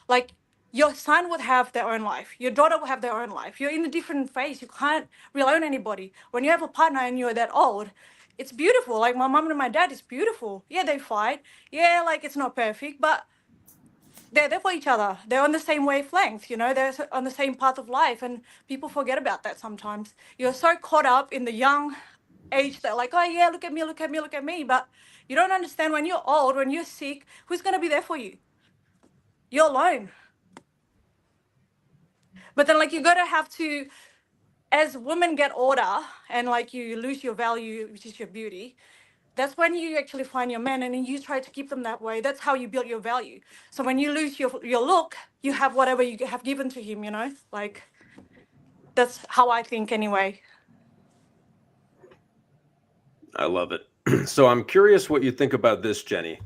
like your son would have their own life, your daughter will have their own life. You're in a different phase, you can't rely on anybody. When you have a partner and you're that old, it's beautiful. Like my mom and my dad is beautiful. Yeah, they fight. Yeah, like it's not perfect, but they're there for each other. They're on the same wavelength, they're on the same path of life, and people forget about that sometimes. You're so caught up in the young age that like, oh yeah, look at me, look at me, look at me. But you don't understand, when you're old, when you're sick, who's going to be there for you? You're alone. But then like you got to have to, as women get older and like you lose your value, which is your beauty, that's when you actually find your man, and then you try to keep them that way. That's how you build your value. So when you lose your look, you have whatever you have given to him, like that's how I think anyway. I love it. So I'm curious what you think about this, Jenny.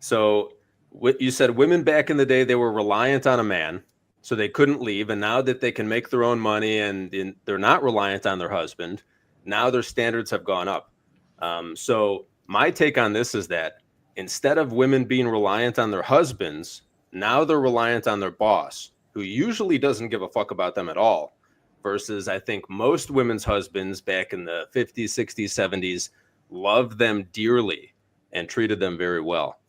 So what you said, women back in the day, they were reliant on a man, so they couldn't leave. And now that they can make their own money and they're not reliant on their husband, now their standards have gone up. So my take on this is that instead of women being reliant on their husbands, now they're reliant on their boss, who usually doesn't give a fuck about them at all. Versus I think most women's husbands back in the 50s, 60s, 70s loved them dearly and treated them very well.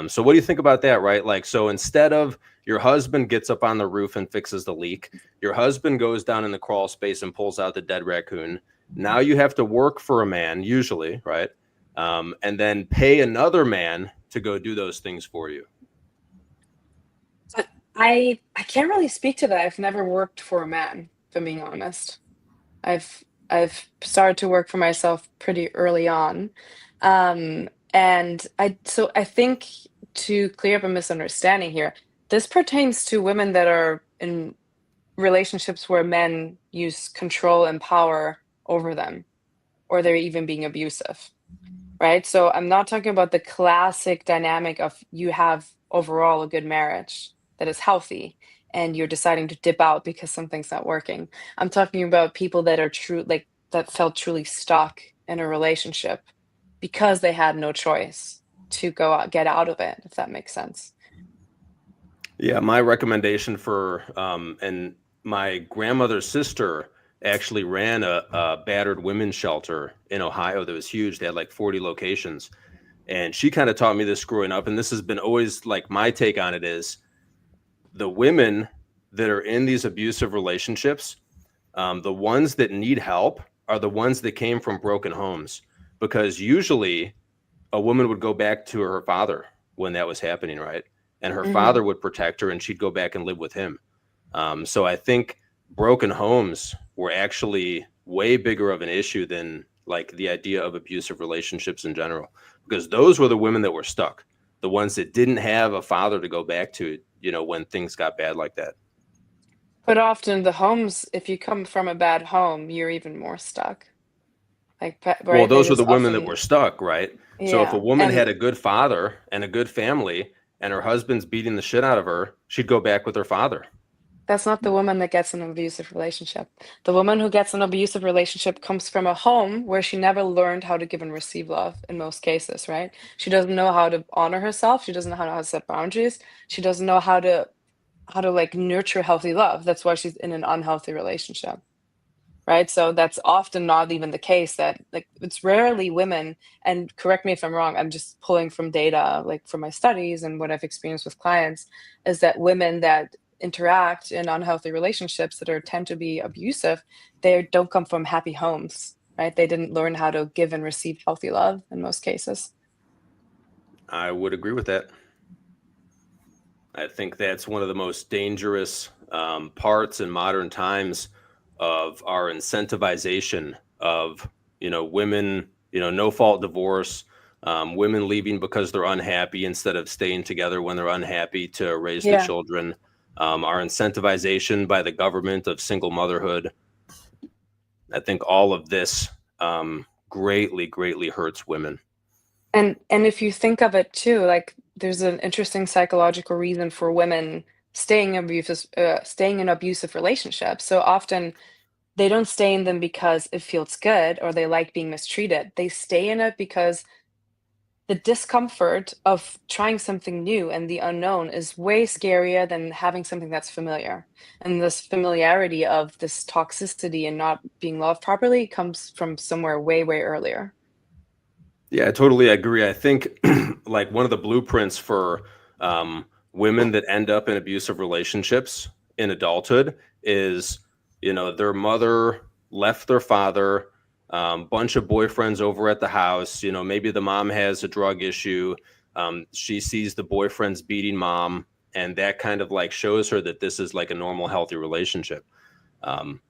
So what do you think about that, right? Like, so instead of your husband gets up on the roof and fixes the leak, your husband goes down in the crawl space and pulls out the dead raccoon. Now you have to work for a man, usually, right? And then pay another man to go do those things for you. I can't really speak to that. I've never worked for a man, if I'm being honest. I've started to work for myself pretty early on. And I think, to clear up a misunderstanding here, this pertains to women that are in relationships where men use control and power over them, or they're even being abusive, right? So I'm not talking about the classic dynamic of you have overall a good marriage that is healthy and you're deciding to dip out because something's not working. I'm talking about people that are that felt truly stuck in a relationship because they had no choice to get out of it, if that makes sense. Yeah, my recommendation for and my grandmother's sister actually ran a battered women's shelter in Ohio that was huge. They had like 40 locations. And she kind of taught me this growing up. And this has been always like my take on it is the women that are in these abusive relationships, the ones that need help are the ones that came from broken homes, because usually a woman would go back to her father when that was happening, right? And her father would protect her and she'd go back and live with him. So I think broken homes were actually way bigger of an issue than like the idea of abusive relationships in general, because those were the women that were stuck, the ones that didn't have a father to go back to, you know, when things got bad like that. But often the homes, if you come from a bad home, you're even more stuck. Like, Well, right? those were There's the women that often, were stuck, right? So if a yeah. woman had And a good father and a good family and her husband's beating the shit out of her, she'd go back with her father. that's not the woman that gets an abusive relationship. The woman who gets an abusive relationship comes from a home where she never learned how to give and receive love in most cases, right? She doesn't know how to honor herself. She doesn't know how to set boundaries. She doesn't know how to like nurture healthy love. That's why she's in an unhealthy relationship. Right? So that's often not even the case, that like it's rarely women, and correct me if I'm wrong, I'm just pulling from data like from my studies and what I've experienced with clients, is that women that interact in unhealthy relationships that are tend to be abusive, they don't come from happy homes, right? They didn't learn how to give and receive healthy love in most cases. I would agree with that. I think that's one of the most dangerous parts in modern times of our incentivization of, you know, women, you know, no fault divorce, women leaving because they're unhappy instead of staying together when they're unhappy to raise the Yeah. children, our incentivization by the government of single motherhood. I think all of this greatly, greatly hurts women. And if you think of it too, like there's an interesting psychological reason for women staying in abusive relationships. So often they don't stay in them because it feels good or they like being mistreated. They stay in it because the discomfort of trying something new and the unknown is way scarier than having something that's familiar. And this familiarity of this toxicity and not being loved properly comes from somewhere way, way earlier. Yeah, I totally agree. I think like one of the blueprints for women that end up in abusive relationships in adulthood is, you know, their mother left their father, bunch of boyfriends over at the house. You know, maybe the mom has a drug issue. She sees the boyfriend's beating mom, and that kind of like shows her that this is like a normal, healthy relationship. And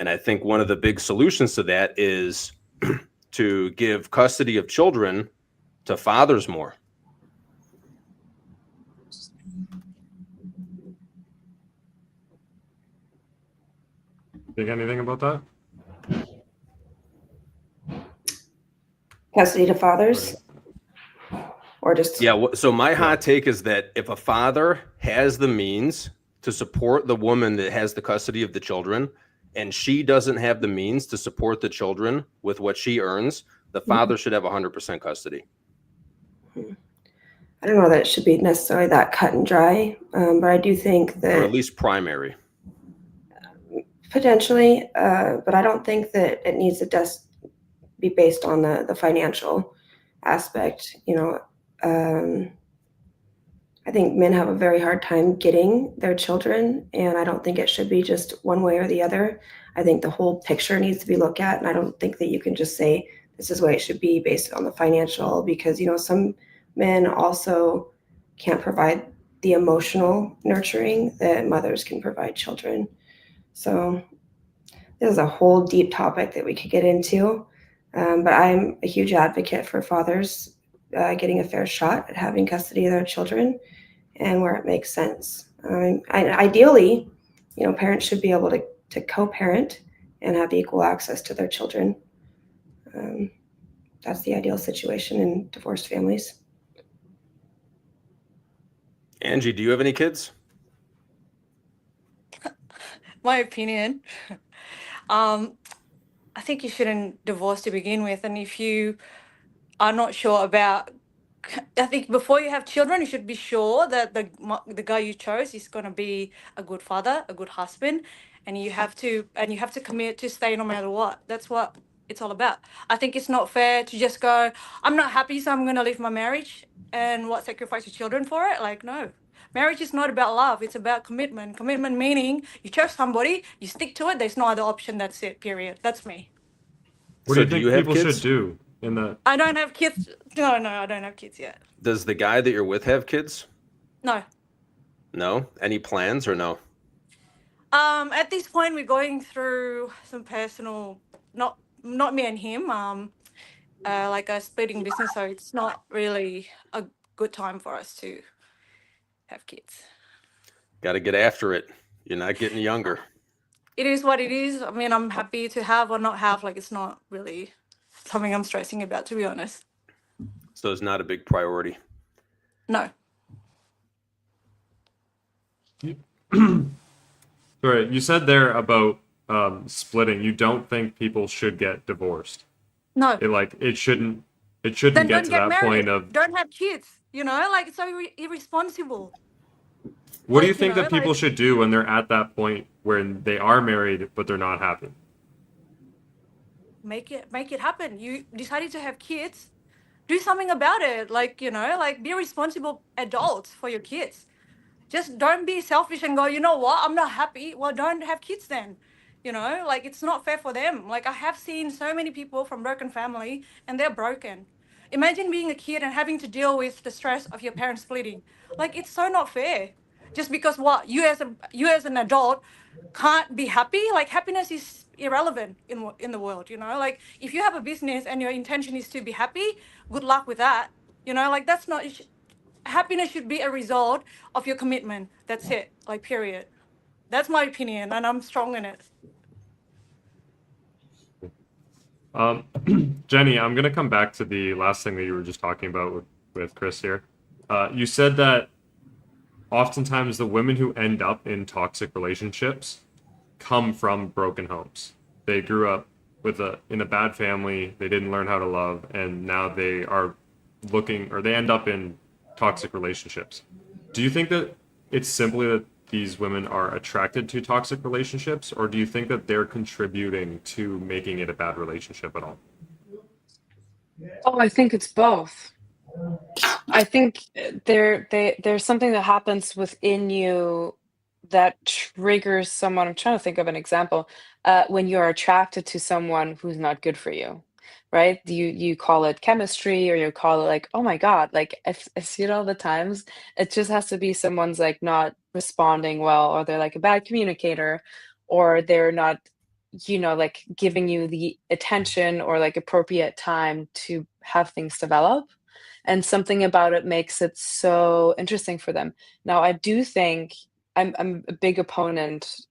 I think one of the big solutions to that is to give custody of children to fathers more. Think anything about that? Custody to fathers, or just Yeah. So my hot take is that if a father has the means to support the woman that has the custody of the children, and she doesn't have the means to support the children with what she earns, the father should have 100% custody. I don't know that it should be necessarily that cut and dry, but I do think Or that at least primary. potentially, but I don't think that it needs to just be based on the financial aspect. You know, I think men have a very hard time getting their children, and I don't think it should be just one way or the other. I think the whole picture needs to be looked at, and I don't think that you can just say this is what it should be based on the financial, because, you know, some men also can't provide the emotional nurturing that mothers can provide children. So this is a whole deep topic that we could get into, but I'm a huge advocate for fathers getting a fair shot at having custody of their children, and where it makes sense. Ideally, you know, parents should be able to co-parent and have equal access to their children. That's the ideal situation in divorced families. Angie, do you have any kids? My opinion, I think you shouldn't divorce to begin with. And if you are not sure about, I think before you have children, you should be sure that the guy you chose is going to be a good father, a good husband, and you have to commit to stay no matter what. That's what it's all about. I think it's not fair to just go, I'm not happy, so I'm going to leave my marriage and sacrifice your children for it. Like, no. Marriage is not about love. It's about commitment. Commitment meaning you chose somebody, you stick to it. There's no other option. That's it, period. That's me. What So do you think have people kids? should do in that? I don't have kids. No, I don't have kids yet. Does the guy that you're with have kids? No. No? Any plans or no? At this point, we're going through some personal, not me and him, like a splitting business, so it's not really a good time for us to have kids. Got to get after it. You're not getting younger. It is what it is. I mean, I'm happy to have or not have. Like, it's not really something I'm stressing about, to be honest. So it's not a big priority. No. Sorry, you said there about splitting. You don't think people should get divorced. No. It shouldn't Then get don't to get that married. point of. Don't have kids. You know, like, it's so irresponsible. What do you Like, think that people like- should do when they're at that point where they are married but they're not happy? Make it happen. You decided to have kids, do something about it. Like, you know, like, be responsible adults for your kids. Just don't be selfish and go, you know what, I'm not happy. Well, don't have kids then. You know, like, it's not fair for them. Like, I have seen so many people from broken family and they're broken. Imagine being a kid and having to deal with the stress of your parents splitting. Like, it's so not fair. Just because what you as an adult can't be happy. Like, happiness is irrelevant in the world. You know, like, if you have a business and your intention is to be happy, good luck with that. You know, like, that's not. Happiness should be a result of your commitment. That's it. Like, period. That's my opinion, and I'm strong in it. Jenny, I'm gonna come back to the last thing that you were just talking about with Chris here. You said that oftentimes the women who end up in toxic relationships come from broken homes. They grew up in a bad family, they didn't learn how to love, and now they are they end up in toxic relationships. Do you think that it's simply that these women are attracted to toxic relationships, or do you think that they're contributing to making it a bad relationship at all? Oh, I think it's both. I think there's something that happens within you that triggers someone. I'm trying to think of an example. When you're attracted to someone who's not good for you, right? You call it chemistry, or you call it like, oh my God, like I see it all the times. It just has to be someone's like not responding well, or they're like a bad communicator, or they're not, like giving you the attention or like appropriate time to have things develop. And something about it makes it so interesting for them. Now, I do think I'm a big opponent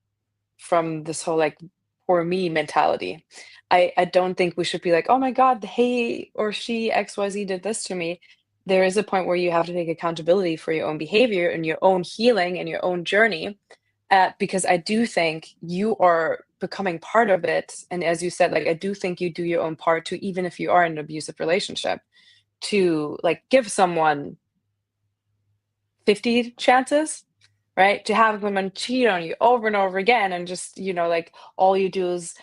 from this whole like poor me mentality. I don't think we should be like, oh my God, he or she XYZ did this to me. There is a point where you have to take accountability for your own behavior and your own healing and your own journey. Because I do think you are becoming part of it. And as you said, like, I do think you do your own part too, even if you are in an abusive relationship, to like give someone 50 chances, right? To have women cheat on you over and over again, and just, like all you do is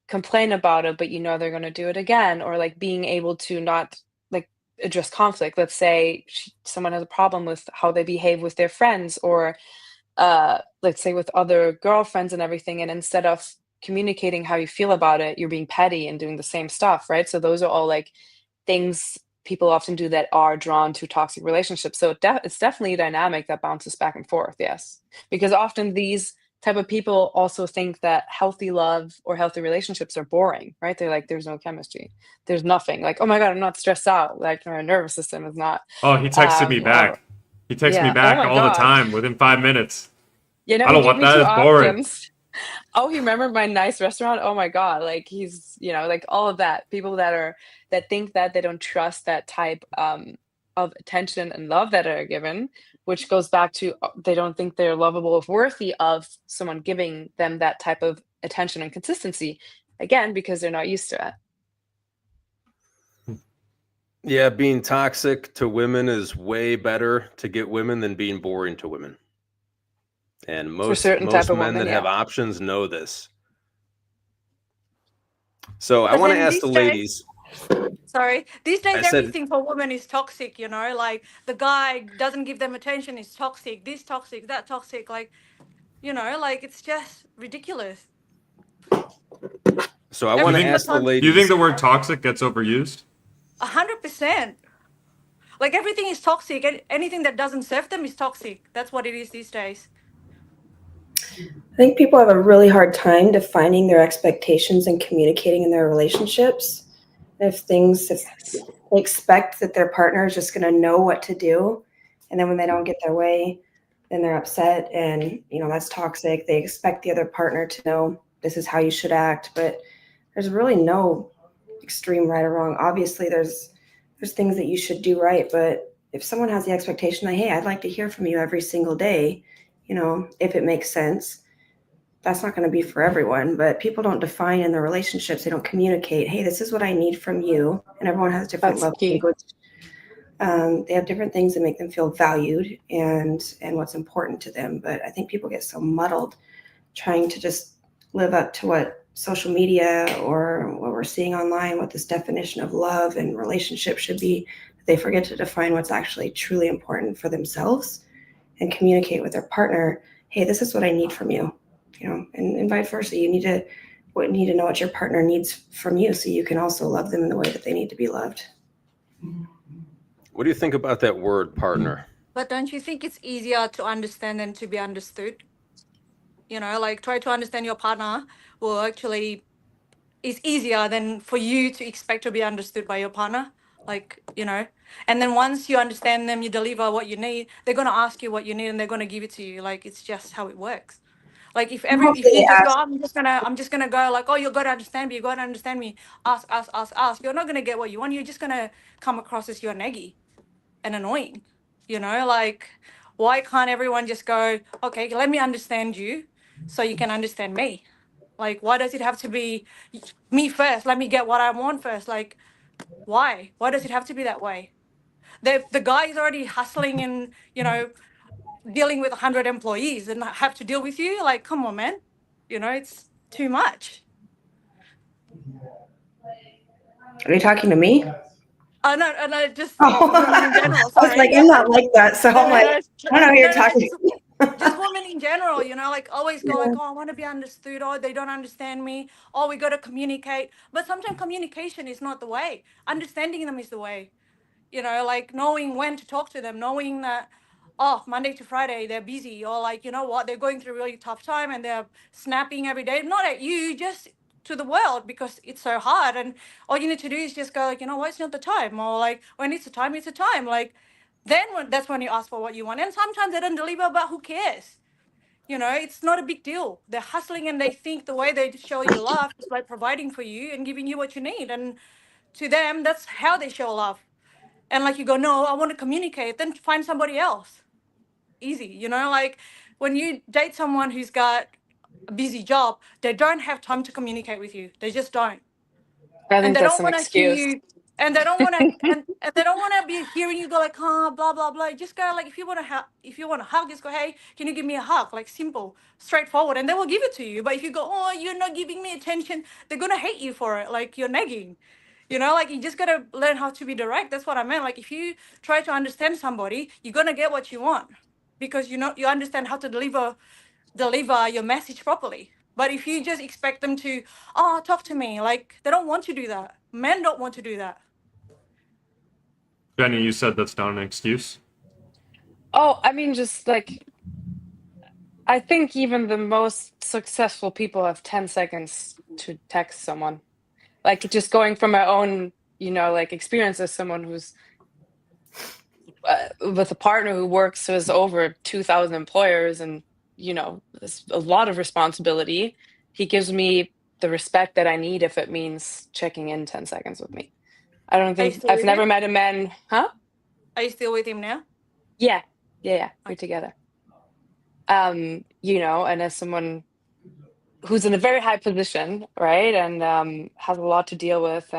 complain about it, but they're going to do it again. Or like being able to not like address conflict. Let's say someone has a problem with how they behave with their friends, or let's say with other girlfriends and everything, and instead of communicating how you feel about it, you're being petty and doing the same stuff, right? So those are all like things people often do that are drawn to toxic relationships. So it's definitely a dynamic that bounces back and forth, yes. Because often these type of people also think that healthy love or healthy relationships are boring, right? They're like, there's no chemistry. There's nothing. Like, oh my God, I'm not stressed out. Like, my nervous system is not. Oh, he texted me back. He texts me back all the time within 5 minutes. I don't want that. It's boring. Oh, he remembered my nice restaurant. Oh my God. Like, he's, like all of that. People that think that they don't trust that type of attention and love that are given, which goes back to they don't think they're lovable or worthy of someone giving them that type of attention and consistency. Again, because they're not used to it. Yeah, being toxic to women is way better to get women than being boring to women. And For certain type most of men women, that have yeah. options know this. So I But want to then ask the these days, ladies. these I days said, everything for women is toxic, you know, like the guy doesn't give them attention is toxic, this toxic, that toxic, like, you know, like it's just ridiculous. so I Do you want to Everything think but ask the time, do you think ladies. the word toxic gets overused? 100%. Like everything is toxic. Anything that doesn't serve them is toxic. That's what it is these days. I think people have a really hard time defining their expectations and communicating in their relationships. If they expect that their partner is just going to know what to do, and then when they don't get their way, then they're upset, and that's toxic. They expect the other partner to know this is how you should act, but there's really no extreme right or wrong. Obviously, there's things that you should do right, but if someone has the expectation that, hey, I'd like to hear from you every single day, if it makes sense, that's not going to be for everyone. But people don't define in their relationships, they don't communicate, hey, this is what I need from you. And everyone has different That's love key. language. They have different things that make them feel valued and what's important to them. But I think people get so muddled trying to just live up to what social media or what we're seeing online, what this definition of love and relationship should be. They forget to define what's actually truly important for themselves and communicate with their partner, hey, this is what I need from you, and vice versa. You need to know what your partner needs from you so you can also love them in the way that they need to be loved. What do you think about that word, partner? But don't you think it's easier to understand than to be understood? Like try to understand your partner will actually is easier than for you to expect to be understood by your partner. Like, and then once you understand them, you deliver what you need, they're going to ask you what you need and they're going to give it to you. Like, it's just how it works. Like if you just go, I'm just gonna go like, oh, you got to understand me, you got to understand me, ask. You're not gonna get what you want. You're just gonna come across as you're neggy and annoying. Like why can't everyone just go, okay, let me understand you, so you can understand me? Like why does it have to be me first? Let me get what I want first. Like why? Why does it have to be that way? The guy is already hustling and dealing with 100 employees and have to deal with you. Like, come on, man. It's too much. Are you talking to me? No, just Oh, women in general. I was Sorry. like, I'm not like that. So No, I'm no, like, no, I don't know who you're no, no. talking to. Just women in general, like always go like, oh, I want to be understood. Oh, they don't understand me. Oh, we got to communicate. But sometimes communication is not the way. Understanding them is the way. Like knowing when to talk to them, knowing that, oh, Monday to Friday, they're busy, or like, you know what, they're going through a really tough time and they're snapping every day, not at you, just to the world because it's so hard. And all you need to do is just go like, you know what, it's not the time. Or like, when it's the time, it's the time. Like, then that's when you ask for what you want. And sometimes they don't deliver, but who cares? It's not a big deal. They're hustling and they think the way they show you love is by providing for you and giving you what you need. And to them, that's how they show love. And like you go, no, I want to communicate, then find somebody else. Easy, like when you date someone who's got a busy job, they don't have time to communicate with you. They just don't. I And think they that's don't an want to hear excuse. you, and they don't want to and they don't want to be hearing you go like, blah blah blah. Just go like, if you want to hug, just go, hey, can you give me a hug? Like simple, straightforward, and they will give it to you. But if you go, oh, you're not giving me attention, they're gonna hate you for it. Like you're nagging. Like you just gotta learn how to be direct. That's what I meant. Like if you try to understand somebody, you're gonna get what you want, because you understand how to deliver your message properly. But if you just expect them to, oh, talk to me, like they don't want to do that. Men don't want to do that. Jenny, you said that's not an excuse. Oh, I mean, just like, I think even the most successful people have 10 seconds to text someone. Like, just going from my own, like experience as someone who's with a partner who works with over 2,000 employers and, there's a lot of responsibility. He gives me the respect that I need if it means checking in 10 seconds with me. I don't Are you think still I've with him? never met a man, huh? Are you still with him now? Yeah, we're together. And as someone who's in a very high position, right, and has a lot to deal with,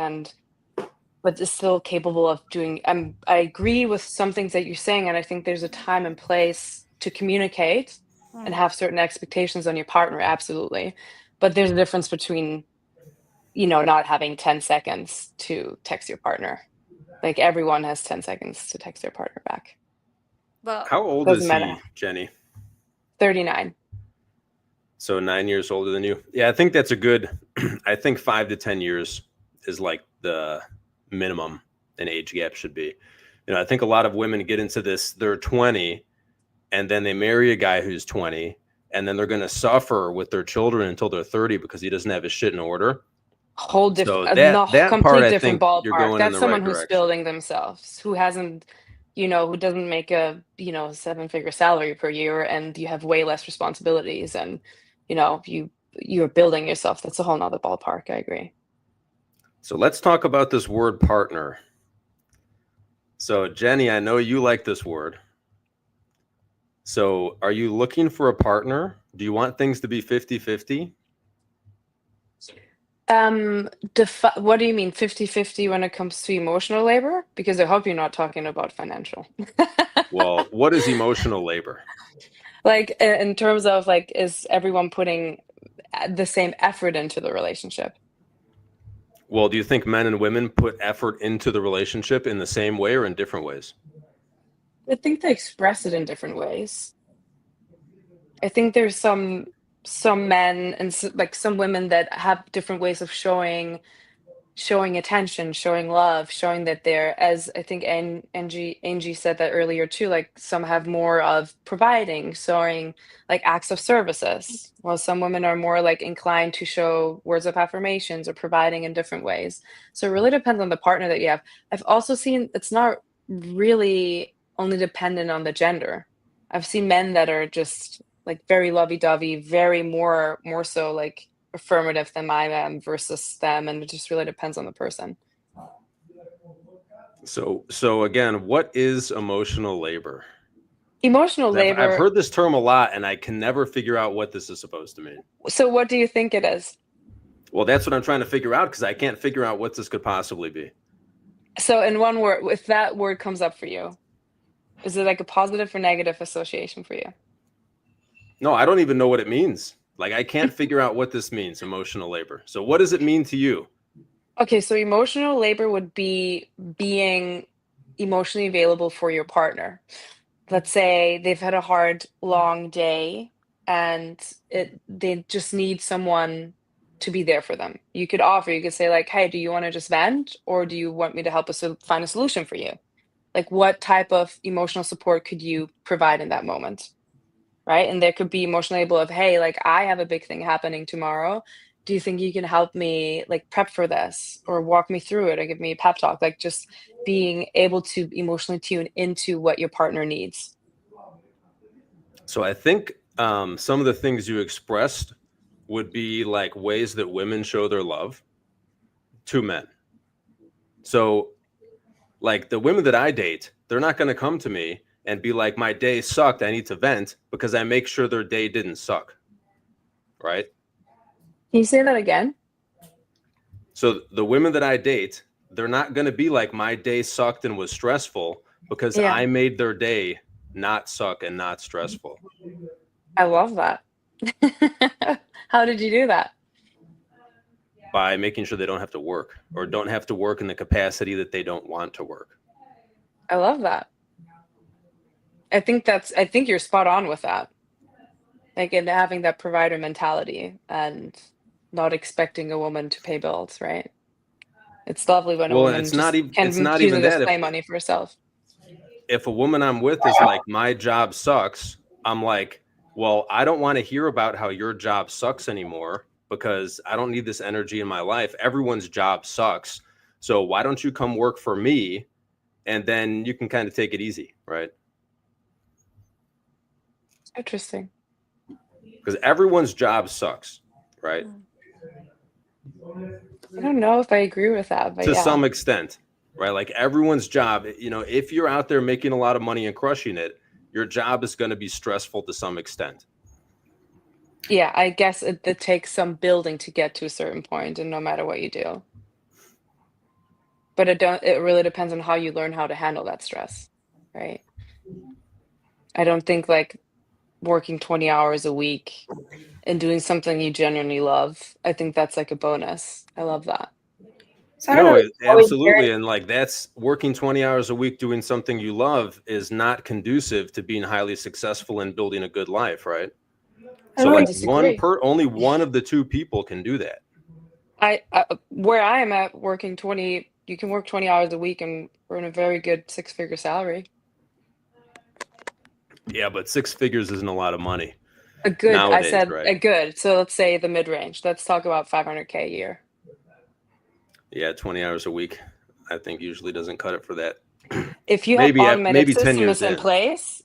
but is still capable of doing. I agree with some things that you're saying, and I think there's a time and place to communicate. and have certain expectations on your partner, absolutely. But there's a difference between, not having 10 seconds to text your partner. Like everyone has 10 seconds to text their partner back. But How old Doesn't is matter. he, Jenny? 39. So 9 years older than you. Yeah, I think that's a good. I think 5 to 10 years is like the minimum an age gap should be. I think a lot of women get into this. They're 20, and then they marry a guy who's 20, and then they're going to suffer with their children until they're 30 because he doesn't have his shit in order. Whole So different, that part, complete I different think you're ballpark. going in That's the someone right who's direction. building themselves, who hasn't, who doesn't make a, 7-figure salary per year, and you have way less responsibilities, and, you're building yourself. That's a whole nother ballpark. I agree. So let's talk about this word partner. So Jenny, I know you like this word. So are you looking for a partner? Do you want things to be 50-50? What do you mean 50-50 when it comes to emotional labor? Because I hope you're not talking about financial. Well, what is emotional labor? Like in terms of like, is everyone putting the same effort into the relationship? Well, do you think men and women put effort into the relationship in the same way or in different ways? I think they express it in different ways. I think there's some men and like some women that have different ways of showing attention, showing love, showing that they're, as I think Angie said that earlier too, like some have more of providing, showing like acts of services, while some women are more like inclined to show words of affirmations or providing in different ways. So it really depends on the partner that you have. I've also seen it's not really only dependent on the gender. I've seen men that are just like very lovey-dovey, very more so like affirmative than I am versus them, and it just really depends on the person. So again, what is emotional labor? Emotional labor. I've heard this term a lot, and I can never figure out what this is supposed to mean. So what do you think it is? Well, that's what I'm trying to figure out because I can't figure out what this could possibly be. So in one word, if that word comes up for you, is it like a positive or negative association for you? No, I don't even know what it means. Like, I can't figure out what this means, emotional labor. So what does it mean to you? Okay, so emotional labor would be being emotionally available for your partner. Let's say they've had a hard, long day and they just need someone to be there for them. You could say like, hey, do you want to just vent, or do you want me to help us find a solution for you? Like, what type of emotional support could you provide in that moment? Right. And there could be emotional labor of, hey, like I have a big thing happening tomorrow. Do you think you can help me like prep for this or walk me through it or give me a pep talk? Like just being able to emotionally tune into what your partner needs. So I think some of the things you expressed would be like ways that women show their love to men. So like the women that I date, they're not going to come to me and be like, my day sucked, I need to vent, because I make sure their day didn't suck. Right? Can you say that again? So the women that I date, they're not going to be like, my day sucked and was stressful, because Yeah. I made their day not suck and not stressful. I love that. How did you do that? By making sure they don't have to work, or don't have to work in the capacity that they don't want to work. I love that. I think you're spot on with that. Like in having that provider mentality and not expecting a woman to pay bills, right? It's lovely when a Well, woman it's not just can even choose to just that. play money for herself. If a woman I'm with is like, my job sucks, I'm like, well, I don't want to hear about how your job sucks anymore, because I don't need this energy in my life. Everyone's job sucks. So why don't you come work for me, and then you can kind of take it easy, right? Interesting. Because everyone's job sucks, right? I don't know if I agree with that, but To yeah. some extent, right? Like everyone's job, if you're out there making a lot of money and crushing it, your job is going to be stressful to some extent. Yeah, I guess it takes some building to get to a certain point, and no matter what you do. But it really depends on how you learn how to handle that stress, right? I don't think like working 20 hours a week and doing something you genuinely love, I think that's like a bonus. I love that. So I don't know. Absolutely. And like that's working 20 hours a week doing something you love is not conducive to being highly successful and building a good life, right? So like only one of the two people can do that. I where I am at working 20, you can work 20 hours a week and earn a very good six-figure salary. Yeah, but 6 figures isn't a lot of money. A good, nowadays, I said right? a good. So let's say the mid-range. Let's talk about 500K a year. Yeah, 20 hours a week, I think usually doesn't cut it for that. If you have automated 10 years systems in place,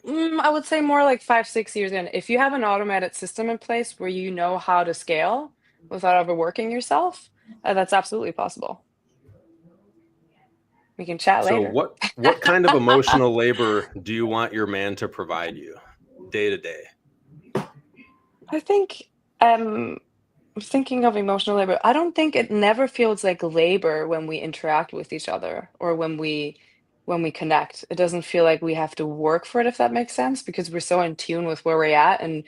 I would say more like 5-6 years in. If you have an automated system in place where you know how to scale without overworking yourself, that's absolutely possible. We can chat So later. what kind of emotional labor do you want your man to provide you day to day? I think I'm thinking of emotional labor. I don't think it never feels like labor when we interact with each other or when we connect. It doesn't feel like we have to work for it, if that makes sense, because we're so in tune with where we're at and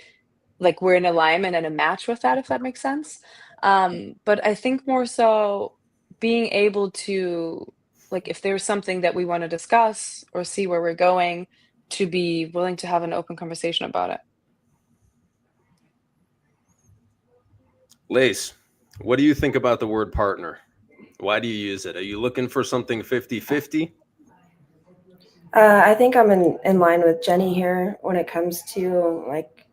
like we're in alignment and a match with that, if that makes sense. But I think more so being able to, like, if there's something that we want to discuss or see where we're going, to be willing to have an open conversation about it. Lace, what do you think about the word partner? Why do you use it? Are you looking for something 50-50? I think I'm in line with Jenny here when it comes to like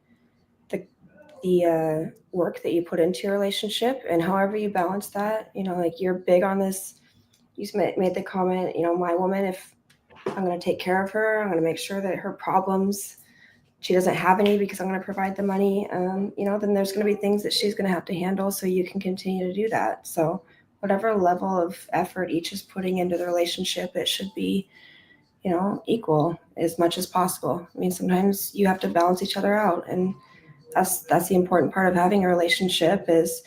the work that you put into your relationship and however you balance that. You know, like you're big on this. You made the comment, you know, my woman, if I'm going to take care of her, I'm going to make sure that her problems, she doesn't have any because I'm going to provide the money. You know, then there's going to be things that she's going to have to handle so you can continue to do that. So whatever level of effort each is putting into the relationship, it should be, you know, equal as much as possible. I mean, sometimes you have to balance each other out, and that's the important part of having a relationship is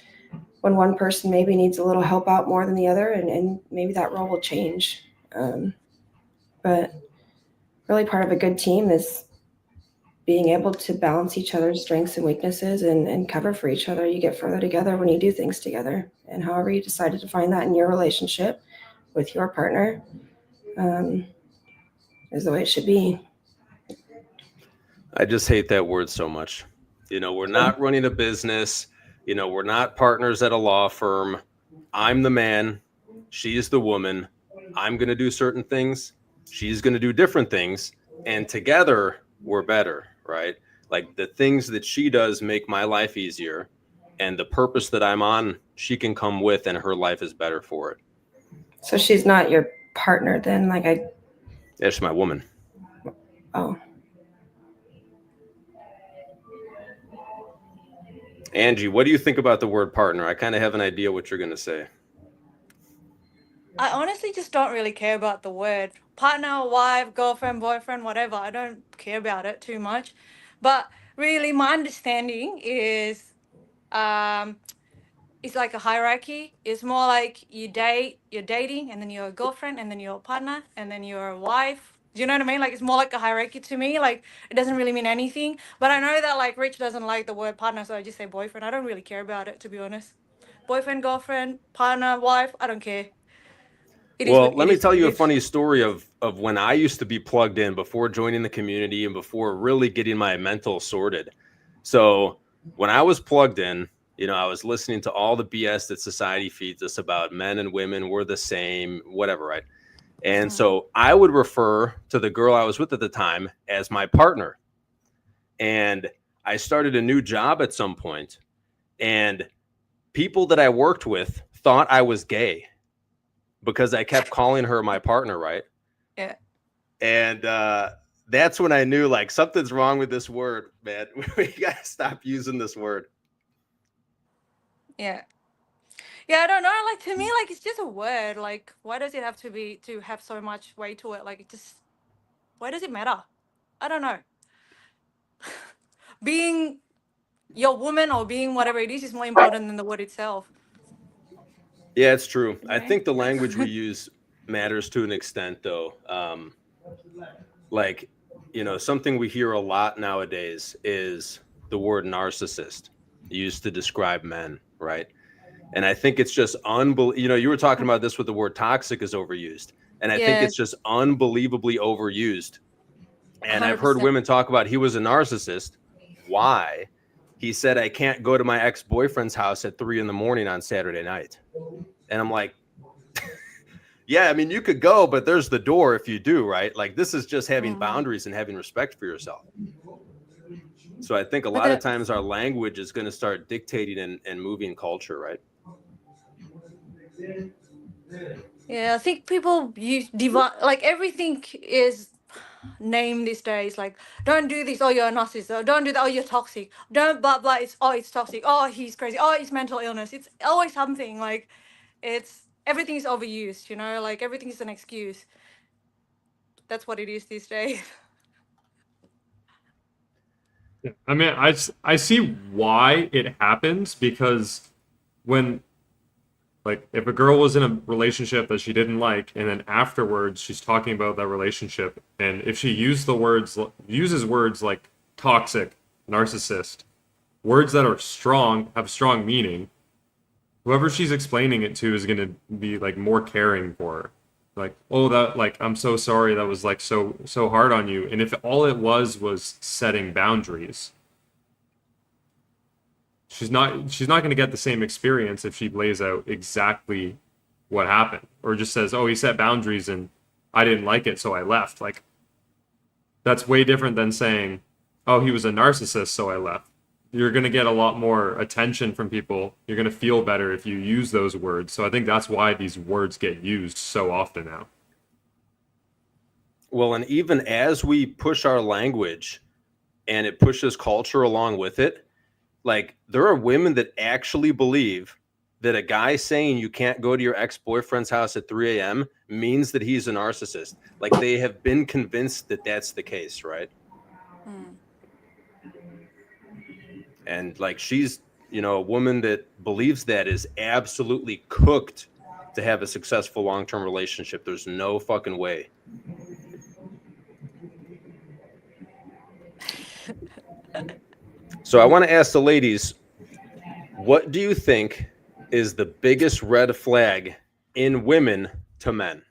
when one person maybe needs a little help out more than the other, and maybe that role will change. But really part of a good team is being able to balance each other's strengths and weaknesses and cover for each other. You get further together when you do things together. And however you decide to define that in your relationship with your partner is the way it should be. I just hate that word so much. You know, we're not running a business. You know, we're not partners at a law firm. I'm the man. She's the woman. I'm going to do certain things. She's going to do different things. And together, we're better, right? Like the things that she does make my life easier. And the purpose that I'm on, she can come with, and her life is better for it. So she's not your partner then? Yeah, she's my woman. Oh. Angie, what do you think about the word partner? I kind of have an idea what you're going to say. I honestly just don't really care about the word partner, wife, girlfriend, boyfriend, whatever. I don't care about it too much. But really, my understanding is it's like a hierarchy. It's more like you're dating, and then you're a girlfriend, and then you're a partner, and then you're a wife. Do you know what I mean? Like, it's more like a hierarchy to me. Like, it doesn't really mean anything. But I know that, like, Rich doesn't like the word partner, so I just say boyfriend. I don't really care about it, to be honest. Boyfriend, girlfriend, partner, wife, I don't care. Let me tell you a funny story of when I used to be plugged in before joining the community and before really getting my mental sorted. So when I was plugged in, you know, I was listening to all the BS that society feeds us about men and women were the same, whatever, right? And so I would refer to the girl I was with at the time as my partner. And I started a new job at some point, and people that I worked with thought I was gay because I kept calling her my partner, right? Yeah. And that's when I knew, like, something's wrong with this word, man. We got to stop using this word. Yeah. Yeah, I don't know. Like, to me, like, it's just a word. Like, why does it have to have so much weight to it? Like, it just, why does it matter? I don't know. Being your woman or being whatever it is more important than the word itself. Yeah, it's true. I Right. think the language we use matters to an extent, though. Like, something we hear a lot nowadays is the word narcissist used to describe men, right? And I think it's just unbelievable. You were talking about this with the word toxic is overused. And I think Yeah, it's just unbelievably overused. And I've heard 100%. women talk about he was a narcissist. Why? He said, I can't go to my ex-boyfriend's house at 3 a.m. on Saturday night. And I'm like, yeah, I mean, you could go, but there's the door if you do, right? Like, this is just having boundaries and having respect for yourself. So I think a lot of times our language is going to start dictating and moving culture, right? Yeah, I think people use like everything is named these days. Like, don't do this, oh you're a narcissist. Or don't do that, oh you're toxic. Don't blah blah. It's toxic. Oh he's crazy. Oh it's mental illness. It's always something like, it's everything is overused. Like everything is an excuse. That's what it is these days. Yeah. I mean, I see why it happens, because when, like, if a girl was in a relationship that she didn't like, and then afterwards she's talking about that relationship, and if she uses words like toxic, narcissist, words that are strong, have strong meaning, whoever she's explaining it to is going to be like more caring for her. Like, oh, that, like, I'm so sorry, that was like so hard on you. And if all it was setting boundaries, she's not going to get the same experience if she lays out exactly what happened, or just says, oh, he set boundaries and I didn't like it, so I left. Like, that's way different than saying, oh, he was a narcissist, so I left. You're going to get a lot more attention from people. You're going to feel better if you use those words. So I think that's why these words get used so often now. Well, and even as we push our language and it pushes culture along with it, like, there are women that actually believe that a guy saying you can't go to your ex-boyfriend's house at 3 a.m. means that he's a narcissist. Like, they have been convinced that that's the case, right? And like, she's, a woman that believes that is absolutely cooked to have a successful long-term relationship. There's no fucking way. So I want to ask the ladies, what do you think is the biggest red flag in women to men?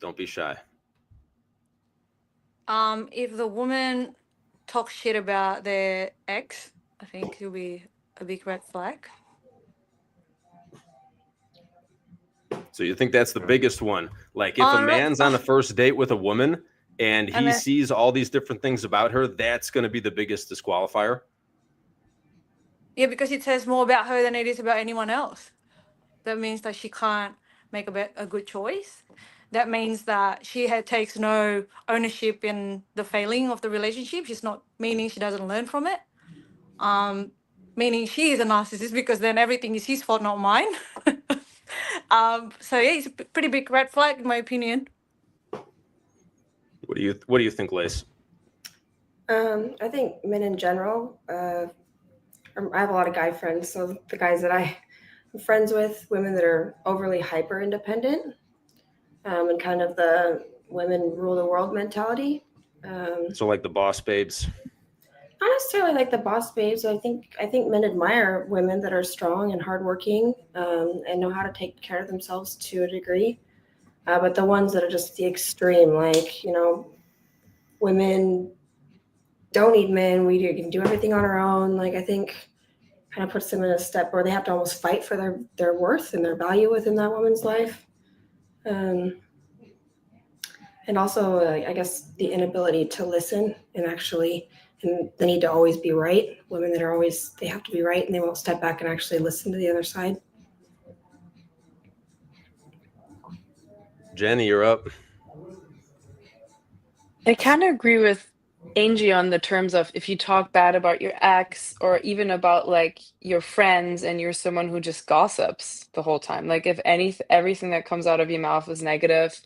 Don't be shy. If the woman talks shit about their ex, I think it'll be a big red flag. So you think that's the biggest one? Like, if a man's on a first date with a woman and he sees all these different things about her, that's going to be the biggest disqualifier? Yeah, because it says more about her than it is about anyone else. That means that she can't make a good choice. That means that she takes no ownership in the failing of the relationship. She's not, meaning she doesn't learn from it. Meaning she is a narcissist, because then everything is his fault, not mine. So yeah, it's a pretty big red flag in my opinion. What do you think, Lace? I think men in general, I have a lot of guy friends, so the guys that I'm friends with, women that are overly hyper independent, and kind of the women rule the world mentality. So like the boss babes? Not necessarily like the boss babes. I think men admire women that are strong and hardworking, and know how to take care of themselves to a degree. But the ones that are just the extreme, like, women don't need men, we can do everything on our own. Like, I think kind of puts them in a step where they have to almost fight for their worth and their value within that woman's life. And also, I guess, the inability to listen and the need to always be right. Women that they have to be right, and they won't step back and actually listen to the other side. Jenny, you're up. I kind of agree with Angie on the terms of, if you talk bad about your ex, or even about like your friends, and you're someone who just gossips the whole time. Like, if everything that comes out of your mouth is negative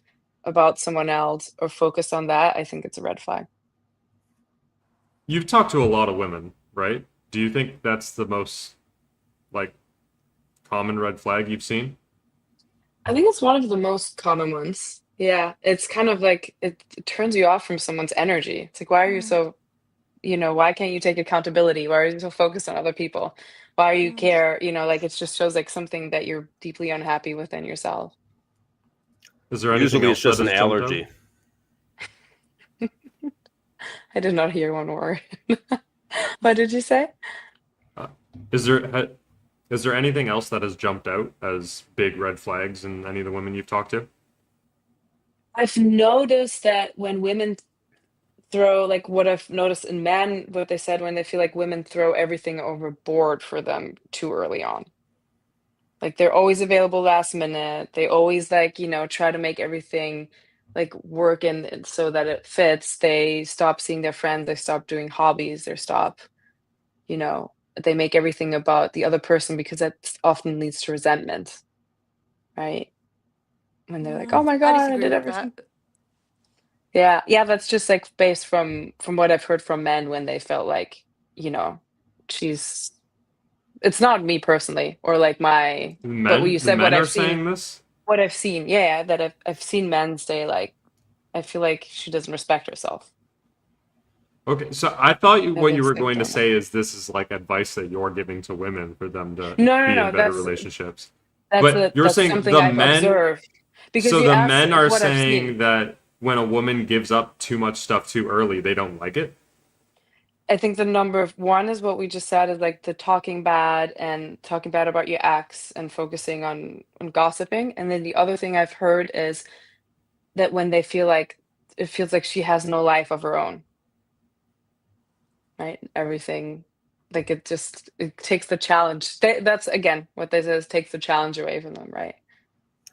about someone else, or focused on that, I think it's a red flag. You've talked to a lot of women, right? Do you think that's the most, like, common red flag you've seen? I think it's one of the most common ones. Yeah, it's kind of like it turns you off from someone's energy. It's like, why are you so, why can't you take accountability? Why are you so focused on other people? Why you care? Like it just shows like something that you're deeply unhappy within yourself. Is there anything Usually else it's just that an has jumped out? allergy. I did not hear one word. What did you say? Is there anything else that has jumped out as big red flags in any of the women you've talked to? I've noticed that when women what I've noticed in men, what they said when they feel like women throw everything overboard for them too early on. Like they're always available last minute. They always try to make everything like work and so that it fits. They stop seeing their friends, they stop doing hobbies, you know, they make everything about the other person because that often leads to resentment, right? When they're like, "Oh my I God, I disagree did with everything." that. Yeah, yeah, that's just like based from what I've heard from men when they felt like, you know, she's it's not me personally or like but what you The said, men are saying this? what I've seen, yeah, that I've seen men say like, I feel like she doesn't respect herself. Okay, so I thought That what you it's were like going to normal. say is this is like advice that you're giving to women for them to No, no, be in no, better relationships. that's But you're that's saying something the I've men, observed because so you the asked men are what I've seen. saying that when a woman gives up too much stuff too early, they don't like it? I think the number of one is what we just said is like the talking bad and talking bad about your ex and focusing on gossiping. And then the other thing I've heard is that when they feel like it feels like she has no life of her own, right? Everything like it takes the challenge. That's again what this is takes the challenge away from them, right?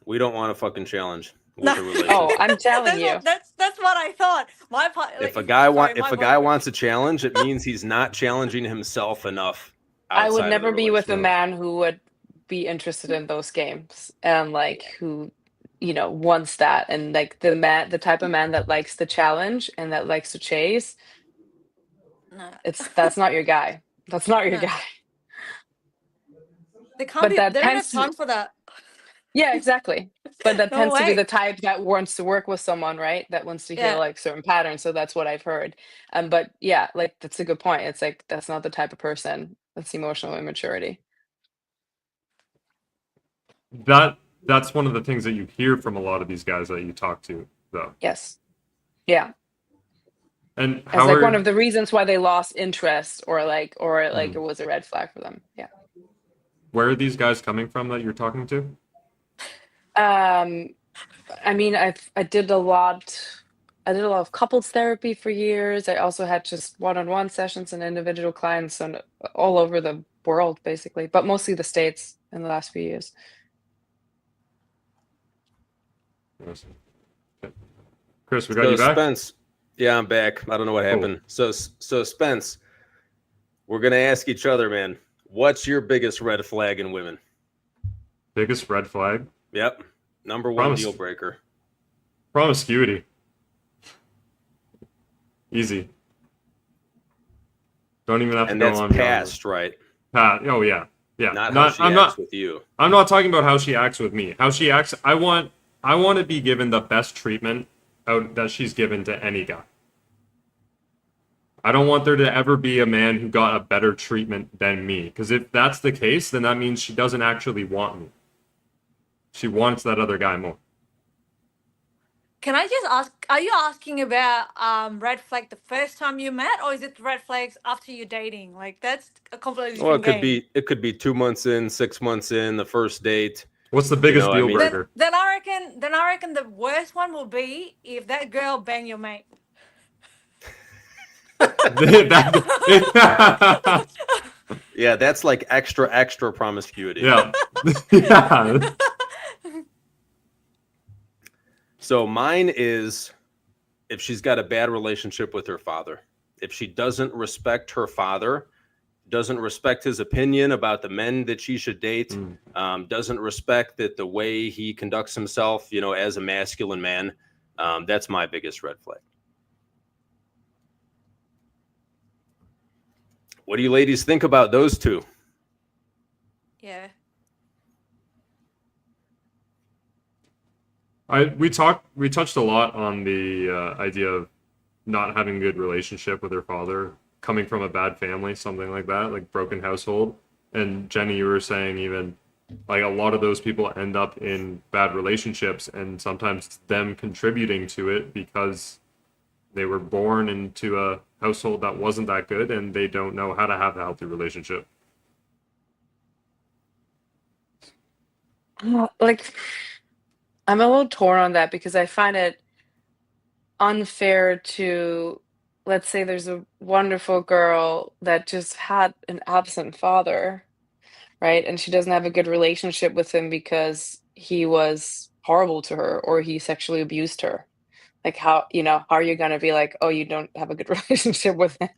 We don't want a fucking challenge No, with a Oh, relationship. I'm telling you. that's what I thought. My part, like, If a guy sorry, if my a guy boyfriend. wants a challenge, it means he's not challenging himself enough I would outside of the never be with a relationship. man who would be interested in those games and like who, wants that and like the type of man that likes the challenge and that likes to chase, No, that's not your guy. That's not your no, guy. they can't But be. that They don't tends have to, time for that. yeah, exactly. But that No tends to be way. the type that wants to work with someone, right? That wants to hear Yeah. like certain patterns. So that's what I've heard. But yeah, like that's a good point. It's like that's not the type of person. That's emotional immaturity. That's one of the things that you hear from a lot of these guys that you talk to, though. Yes. Yeah. And As how like one are of the reasons why they lost interest or it mm, was a red flag for them. Yeah. where are these guys coming from that you're talking to? Um I mean I did a lot of couples therapy for years. I also had just one-on-one sessions and individual clients and all over the world basically, but mostly the States in the last few years. Yes. Chris, we got So you back? Spence, yeah, I'm back. I don't know what Cool. happened. So Spence, we're gonna ask each other, man. What's your biggest red flag in women? Biggest red flag? Yep, number one Promise. deal breaker. Promiscuity. Easy. Don't even have to And go that's on beyond past, right? that. Oh yeah. Yeah. Not how she acts with you. I'm not talking about how she acts with me. How she acts, I want to be given the best treatment out that she's given to any guy. I don't want there to ever be a man who got a better treatment than me. Because if that's the case, then that means she doesn't actually want me. She wants that other guy more. Can I just ask? Are you asking about red flag the first time you met, or is it red flags after you're dating? Like that's a completely Well, different game. it could be 2 months in, 6 months in, the first date. What's the biggest I deal mean- breaker? Then I reckon the worst one will be if that girl bang your mate. Yeah, that's like extra promiscuity. Yeah. Yeah. So mine is if she's got a bad relationship with her father. If she doesn't respect her father, doesn't respect his opinion about the men that she should date, doesn't respect that the way he conducts himself, as a masculine man, that's my biggest red flag. What do you ladies think about those two? Yeah. We touched a lot on the idea of not having a good relationship with her father, coming from a bad family, something like that, like broken household. And Jenny, you were saying even like a lot of those people end up in bad relationships, and sometimes it's them contributing to it because they were born into a household that wasn't that good and they don't know how to have a healthy relationship. Like, I'm a little torn on that because I find it unfair to, let's say there's a wonderful girl that just had an absent father, right? And she doesn't have a good relationship with him because he was horrible to her or he sexually abused her. Like, how are you gonna be like, "Oh, you don't have a good relationship with him?"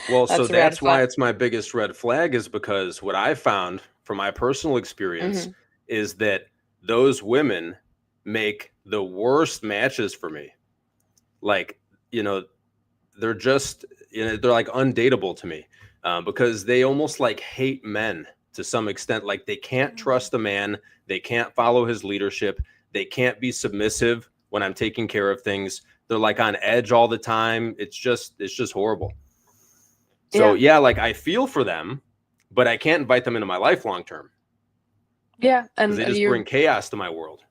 Well, so That's a red that's why flag. it's my biggest red flag, is because what I found from my personal experience Mhm. is that those women make the worst matches for me. Like, you know, they're just, they're like undateable to me, because they almost like hate men to some extent. Like, they can't trust a man, they can't follow his leadership, they can't be submissive when I'm taking care of things. They're like on edge all the time. It's just horrible. So Yeah. yeah, like I feel for them, but I can't invite them into my life long term Yeah, because and they and just you're bring chaos to my world.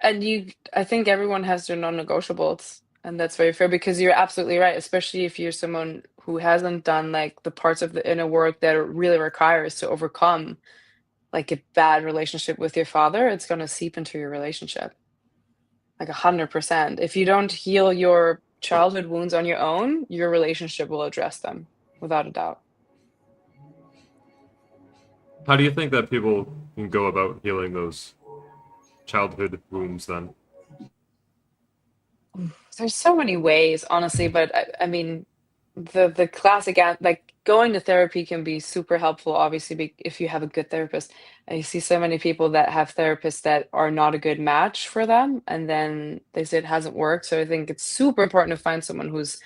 and you I think everyone has their non-negotiables, and that's very fair because you're absolutely right, especially if you're someone who hasn't done, like, the parts of the inner work that it really requires to overcome, like, a bad relationship with your father, it's gonna seep into your relationship, like, 100%. If you don't heal your childhood wounds on your own, your relationship will address them, without a doubt. How do you think that people can go about healing those childhood wounds then? There's so many ways, honestly, but I mean, the classic like going to therapy can be super helpful, obviously, if you have a good therapist. I see so many people that have therapists that are not a good match for them, and then they say it hasn't worked. So I think it's super important to find someone who's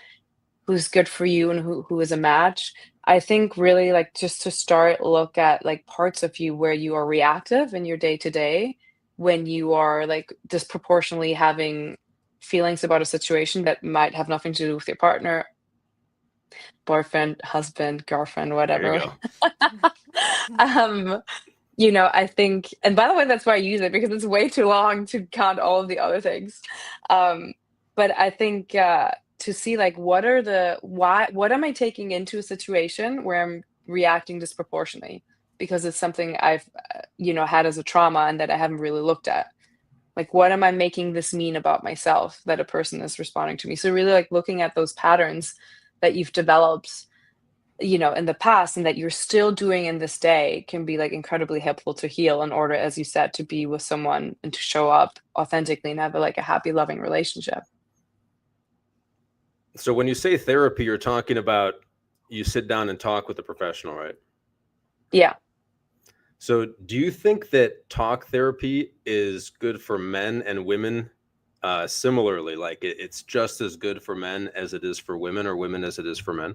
good for you and who is a match. I think really like just to start, look at like parts of you where you are reactive in your day to day when you are like disproportionately having feelings about a situation that might have nothing to do with your partner, boyfriend, husband, girlfriend, There you whatever. go. um, I think, and by the way, that's why I use it because it's way too long to count all of the other things. Um, but I think to see like what am I taking into a situation where I'm reacting disproportionately because it's something I've had as a trauma and that I haven't really looked at. Like, what am I making this mean about myself that a person is responding to me? So really like looking at those patterns that you've developed in the past and that you're still doing in this day can be like incredibly helpful to heal in order, as you said, to be with someone and to show up authentically and have like a happy, loving relationship. So when you say therapy, you're talking about you sit down and talk with a professional, right? Yeah. So do you think that talk therapy is good for men and women similarly? Like it's just as good for men as it is for women, or women as it is for men?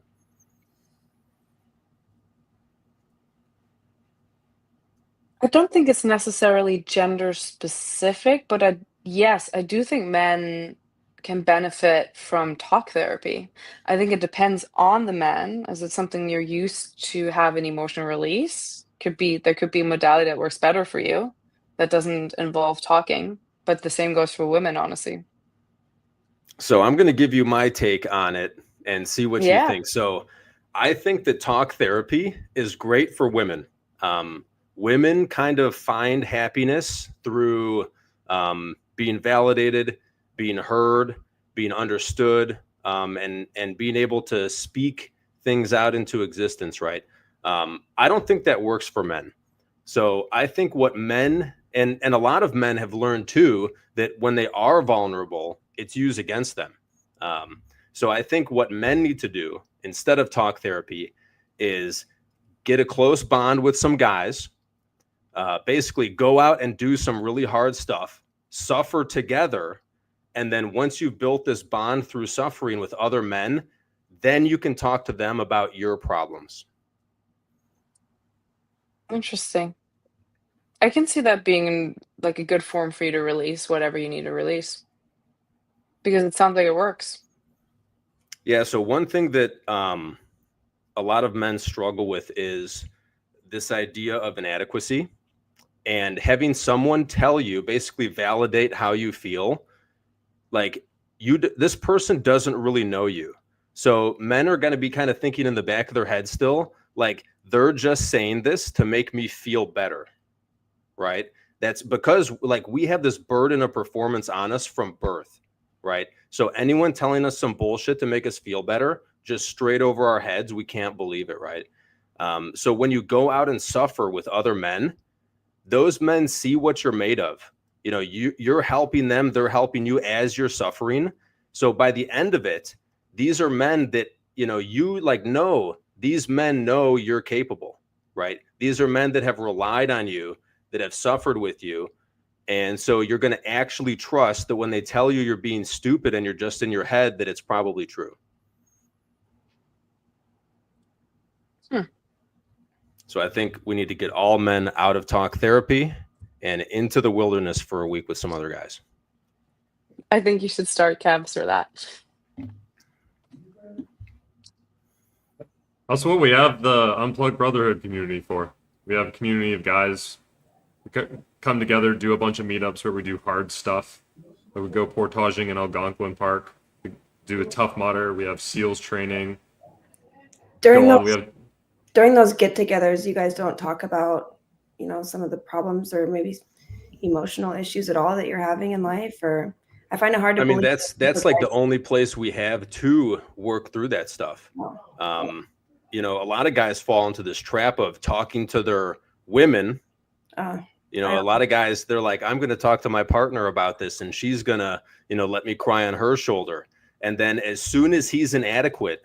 I don't think it's necessarily gender specific, but yes, I do think men can benefit from talk therapy. I think it depends on the man, as it's something you're used to have an emotional release. There could be a modality that works better for you that doesn't involve talking, but the same goes for women, honestly. So I'm going to give you my take on it and see what you Yeah. think. So I think that talk therapy is great for women. Women kind of find happiness through being validated, being heard, being understood, and being able to speak things out into existence, right? I don't think that works for men. So I think what men and a lot of men have learned too, that when they are vulnerable, it's used against them. So I think what men need to do instead of talk therapy is get a close bond with some guys, basically go out and do some really hard stuff, suffer together. And then once you've built this bond through suffering with other men, then you can talk to them about your problems. Interesting. I can see that being like a good form for you to release whatever you need to release because it sounds like it works. Yeah. So one thing that a lot of men struggle with is this idea of inadequacy, and having someone tell you, basically validate how you feel. Like this person doesn't really know you. So men are going to be kind of thinking in the back of their head still, like they're just saying this to make me feel better. Right. That's because like we have this burden of performance on us from birth. Right. So anyone telling us some bullshit to make us feel better, just straight over our heads, we can't believe it. Right. So when you go out and suffer with other men, those men see what you're made of. You know, you're helping them, they're helping you as you're suffering. So by the end of it, these are men that, you know, you like know, these men know you're capable, right? These are men that have relied on you, that have suffered with you. And so you're going to actually trust that when they tell you you're being stupid and you're just in your head, that it's probably true. So I think we need to get all men out of talk therapy and into the wilderness for a week with some other guys. I think you should start cabs for that. That's what we have the Unplugged Brotherhood community for. We have a community of guys who come together, do a bunch of meetups where we do hard stuff. We would go portaging in Algonquin Park. We do a Tough Mudder. We have SEALs training. During those get-togethers, you guys don't talk about, you know, some of the problems or maybe emotional issues at all that you're having in life, or I find it hard to believe. I mean, that's like the only place we have to work through that stuff. You know, a lot of guys fall into this trap of talking to their women. You know, a lot of guys, they're like, I'm going to talk to my partner about this and she's going to, you know, let me cry on her shoulder. And then as soon as he's inadequate,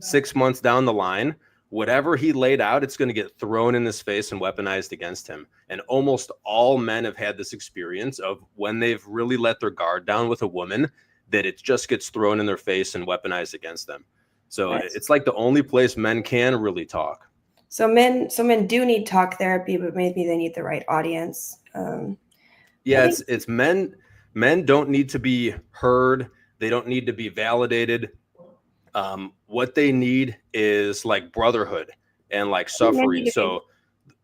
6 months down the line, whatever he laid out, it's going to get thrown in his face and weaponized against him. And almost all men have had this experience of when they've really let their guard down with a woman, that it just gets thrown in their face and weaponized against them. So it's like the only place men can really talk. So men do need talk therapy, but maybe they need the right audience. It's men. Men don't need to be heard. They don't need to be validated. What they need is like brotherhood and like suffering. So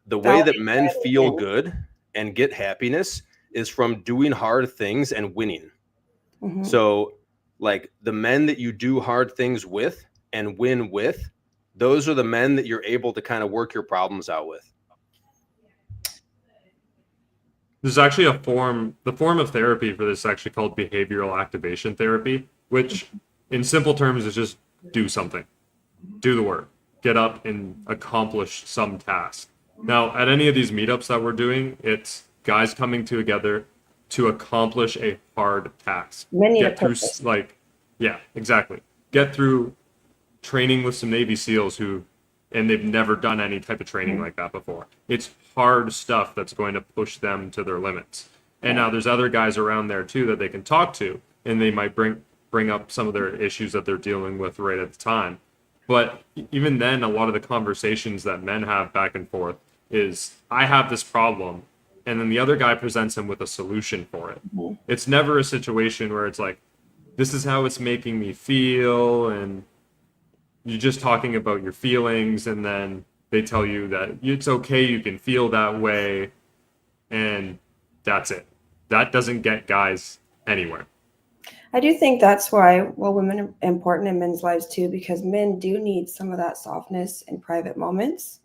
the way that men feel good and get happiness is from doing hard things and winning. Mm-hmm. So like the men that you do hard things with and win with, those are the men that you're able to kind of work your problems out with. There's actually the form of therapy for this is actually called behavioral activation therapy, which in simple terms is just do something, do the work, get up and accomplish some task. Now, at any of these meetups that we're doing, it's guys coming together to accomplish a hard task. Get through, exactly. Get through training with some Navy SEALs and they've never done any type of training like that before. It's hard stuff that's going to push them to their limits. And now there's other guys around there too that they can talk to, and they might bring up some of their issues that they're dealing with right at the time. But even then, a lot of the conversations that men have back and forth is, I have this problem, and then the other guy presents him with a solution for it. Mm-hmm. It's never a situation where it's like, this is how it's making me feel, and you're just talking about your feelings, and then they tell you that it's okay, you can feel that way, and that's it. That doesn't get guys anywhere. I do think that's why, women are important in men's lives too, because men do need some of that softness in private moments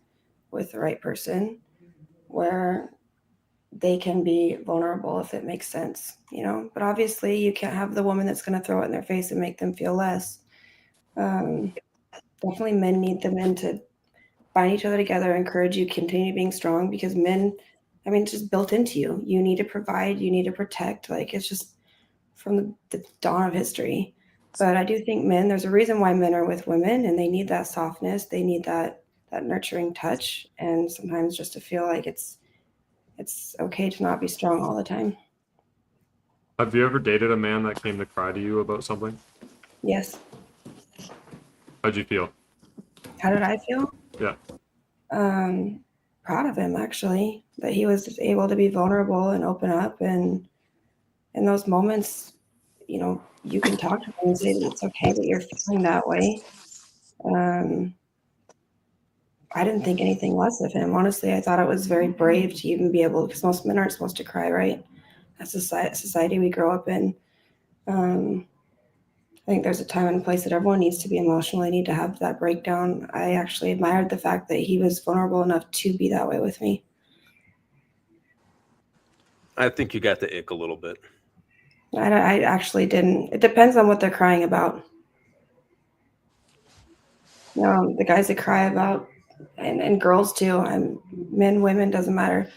with the right person where they can be vulnerable, if it makes sense, you know. But obviously you can't have the woman that's going to throw it in their face and make them feel less. Definitely men need the men to bind each other together, encourage you, continue being strong, because men, I mean, it's just built into you. You need to provide, you need to protect. Like, it's just from the dawn of history. But I do think men, there's a reason why men are with women, and they need that softness. They need that nurturing touch, and sometimes just to feel like it's okay to not be strong all the time. Have you ever dated a man that came to cry to you about something? Yes. How'd you feel? How did I feel? Yeah. proud of him, actually, that he was able to be vulnerable and open up. And in those moments, you know, you can talk to him and say that it's okay that you're feeling that way. I didn't think anything less of him. Honestly, I thought it was very brave to even be able, because most men aren't supposed to cry, right? That's the society we grow up in. I think there's a time and place that everyone needs to be emotional. They need to have that breakdown. I actually admired the fact that he was vulnerable enough to be that way with me. I think you got the ick a little bit. I actually didn't. It depends on what they're crying about. The guys that cry about, and girls too, men, women, doesn't matter.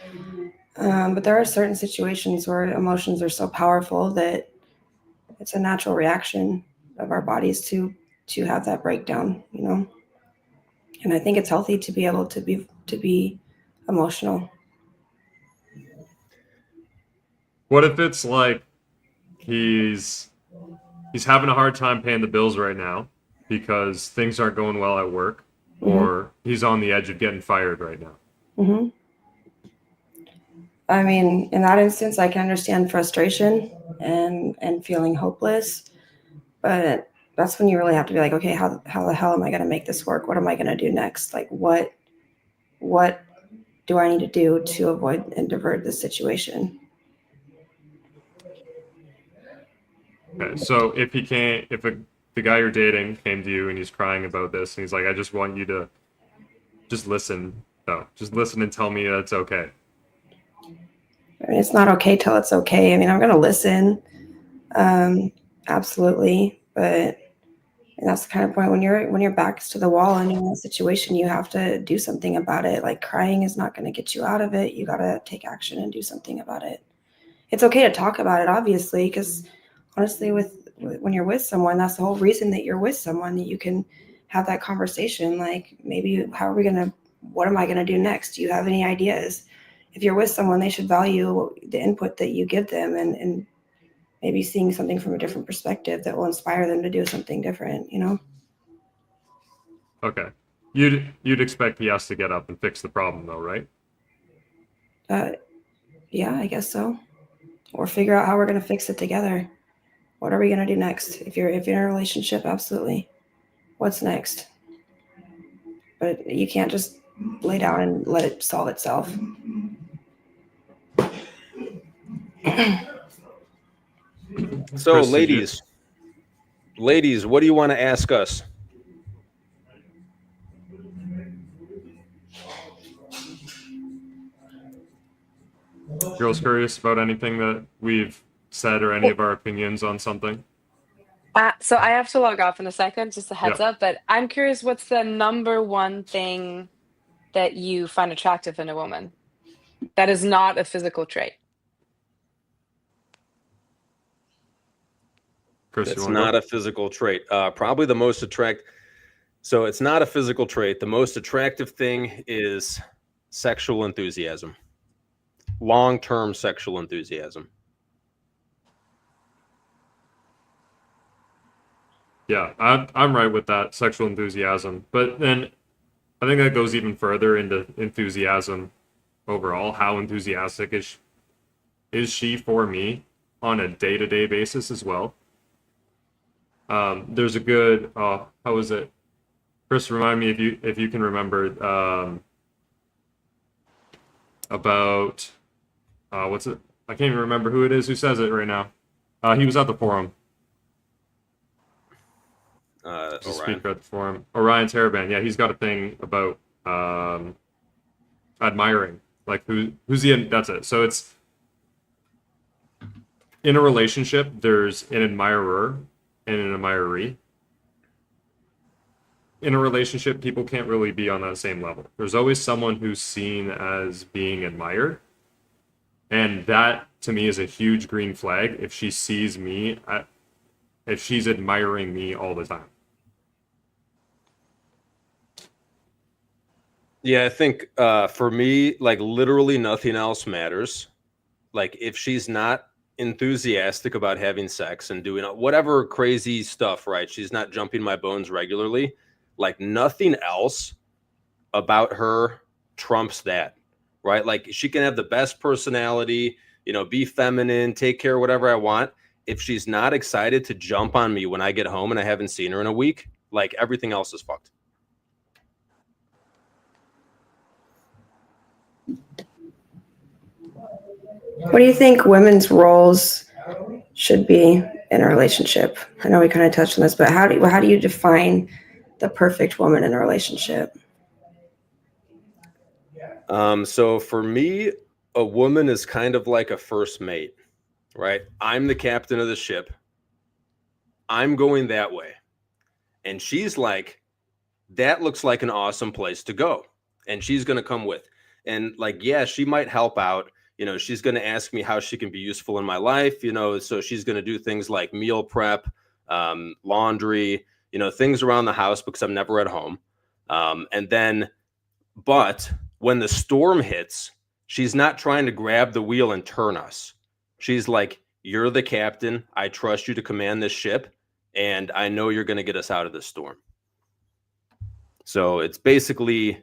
But there are certain situations where emotions are so powerful that it's a natural reaction of our bodies to have that breakdown, you know. And I think it's healthy to be able to be emotional. What if it's like he's having a hard time paying the bills right now because things aren't going well at work, or he's on the edge of getting fired right now? Mm-hmm. I mean, in that instance, I can understand frustration and feeling hopeless, but that's when you really have to be like, okay, how the hell am I going to make this work? What am I going to do next? Like, what do I need to do to avoid and divert this situation? Okay, so if the guy you're dating came to you and he's crying about this and he's like, I just want you to just listen. No, just listen and tell me that it's okay. I mean, it's not okay till it's okay. I mean, I'm going to listen. Absolutely. But that's the kind of point when your back's to the wall and you're in a situation, you have to do something about it. Like, crying is not going to get you out of it. You got to take action and do something about it. It's okay to talk about it, obviously, because honestly, when you're with someone, that's the whole reason that you're with someone, that you can have that conversation. Like, maybe what am I going to do next? Do you have any ideas? If you're with someone, they should value the input that you give them, and maybe seeing something from a different perspective that will inspire them to do something different, you know? Okay. You'd expect he has to get up and fix the problem though, right? Yeah, I guess so. Or figure out how we're going to fix it together. What are we going to do next? If you're in a relationship, absolutely. What's next? But you can't just lay down and let it solve itself. So, Chris, ladies, what do you want to ask us? Girls curious about anything that we've said or any of our opinions on something? So I have to log off in a second, just a heads Yeah. up, but I'm curious, what's the number one thing that you find attractive in a woman that is not a physical trait? Chris, It's not a physical trait. Probably the most attractive. So it's not a physical trait. The most attractive thing is sexual enthusiasm. Long-term sexual enthusiasm. Yeah, I'm right with that, sexual enthusiasm. But then I think that goes even further into enthusiasm overall. How enthusiastic is she for me on a day-to-day basis as well? There's a good, how was it? Chris, remind me if you can remember about what's it? I can't even remember who it is who says it right now. He was at the forum. The speaker at the forum. Orion Teraband. Yeah, he's got a thing about admiring. Like who's the that's it. So it's in a relationship, there's an admirer and an admiree. In a relationship, people can't really be on that same level. There's always someone who's seen as being admired. And that, to me, is a huge green flag if she sees me, if she's admiring me all the time. Yeah, I think for me, like, literally nothing else matters. Like, if she's not enthusiastic about having sex and doing whatever crazy stuff, right? She's not jumping my bones regularly. Like, nothing else about her trumps that. right? Like she can have the best personality, be feminine, take care of whatever I want. If she's not excited to jump on me when I get home and I haven't seen her in a week, like everything else is fucked. What do you think women's roles should be in a relationship? I know we kind of touched on this, but how do you define the perfect woman in a relationship? So for me, a woman is kind of like a first mate, right? I'm the captain of the ship. I'm going that way. And she's like, that looks like an awesome place to go. And she's going to come with. And like, yeah, she might help out. She's going to ask me how she can be useful in my life. So she's going to do things like meal prep, laundry, things around the house because I'm never at home. But when the storm hits, she's not trying to grab the wheel and turn us. She's like, you're the captain. I trust you to command this ship. And I know you're going to get us out of this storm. So it's basically,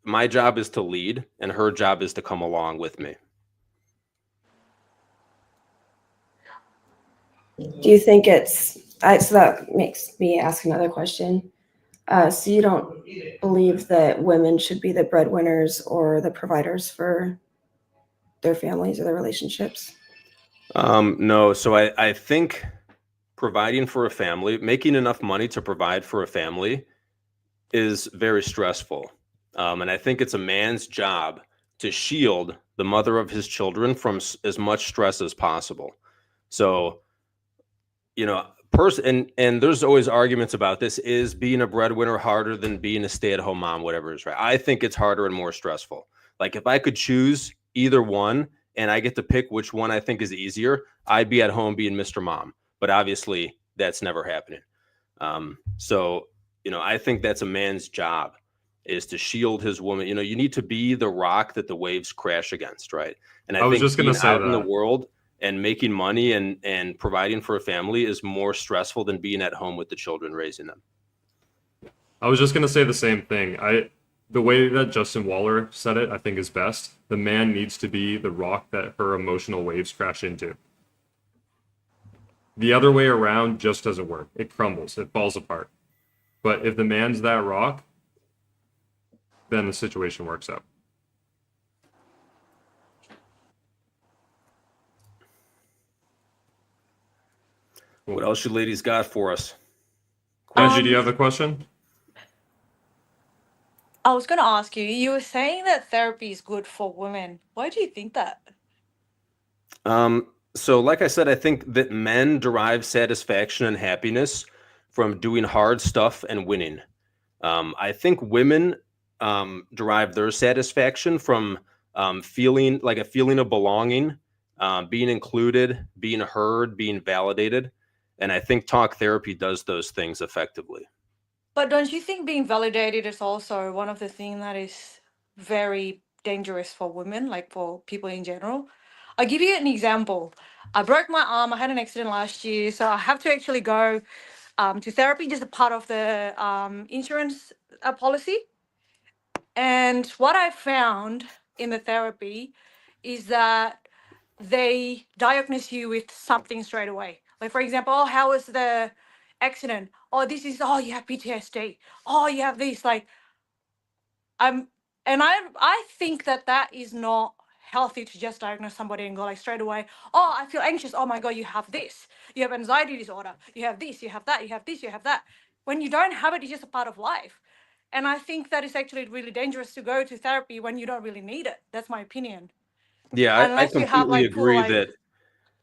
my job is to lead and her job is to come along with me. Do you think so that makes me ask another question. So you don't believe that women should be the breadwinners or the providers for their families or their relationships? No. So I think providing for a family, making enough money to provide for a family is very stressful. And I think it's a man's job to shield the mother of his children from as much stress as possible. So, and there's always arguments about this. Is being a breadwinner harder than being a stay-at-home mom, whatever is right? I think it's harder and more stressful. Like if I could choose either one and I get to pick which one I think is easier, I'd be at home being Mr. Mom. But obviously that's never happening. So, I think that's a man's job, is to shield his woman. You need to be the rock that the waves crash against, right? And I was think just gonna being say out in the that. world and making money and providing for a family is more stressful than being at home with the children, raising them. I was just going to say the same thing. The way that Justin Waller said it, I think is best. The man needs to be the rock that her emotional waves crash into. The other way around just doesn't work. It crumbles. It falls apart. But if the man's that rock, then the situation works out. What else you ladies got for us? Angie, do you have a question? I was going to ask you, you were saying that therapy is good for women. Why do you think that? So like I said, I think that men derive satisfaction and happiness from doing hard stuff and winning. I think women derive their satisfaction from feeling like a feeling of belonging, being included, being heard, being validated. And I think talk therapy does those things effectively. But don't you think being validated is also one of the things that is very dangerous for women, like for people in general? I'll give you an example. I broke my arm. I had an accident last year, so I have to actually go to therapy, just a part of the insurance policy. And what I found in the therapy is that they diagnose you with something straight away. Like, for example, oh, how was the accident? Oh, you have PTSD. Oh, you have this. Like, I think that is not healthy to just diagnose somebody and go like straight away, oh, I feel anxious. Oh my God, you have this. You have anxiety disorder. You have this, you have that, you have this, you have that. When you don't have it, it's just a part of life. And I think that is actually really dangerous to go to therapy when you don't really need it. That's my opinion. Yeah, I Unless you have completely like full agree like, that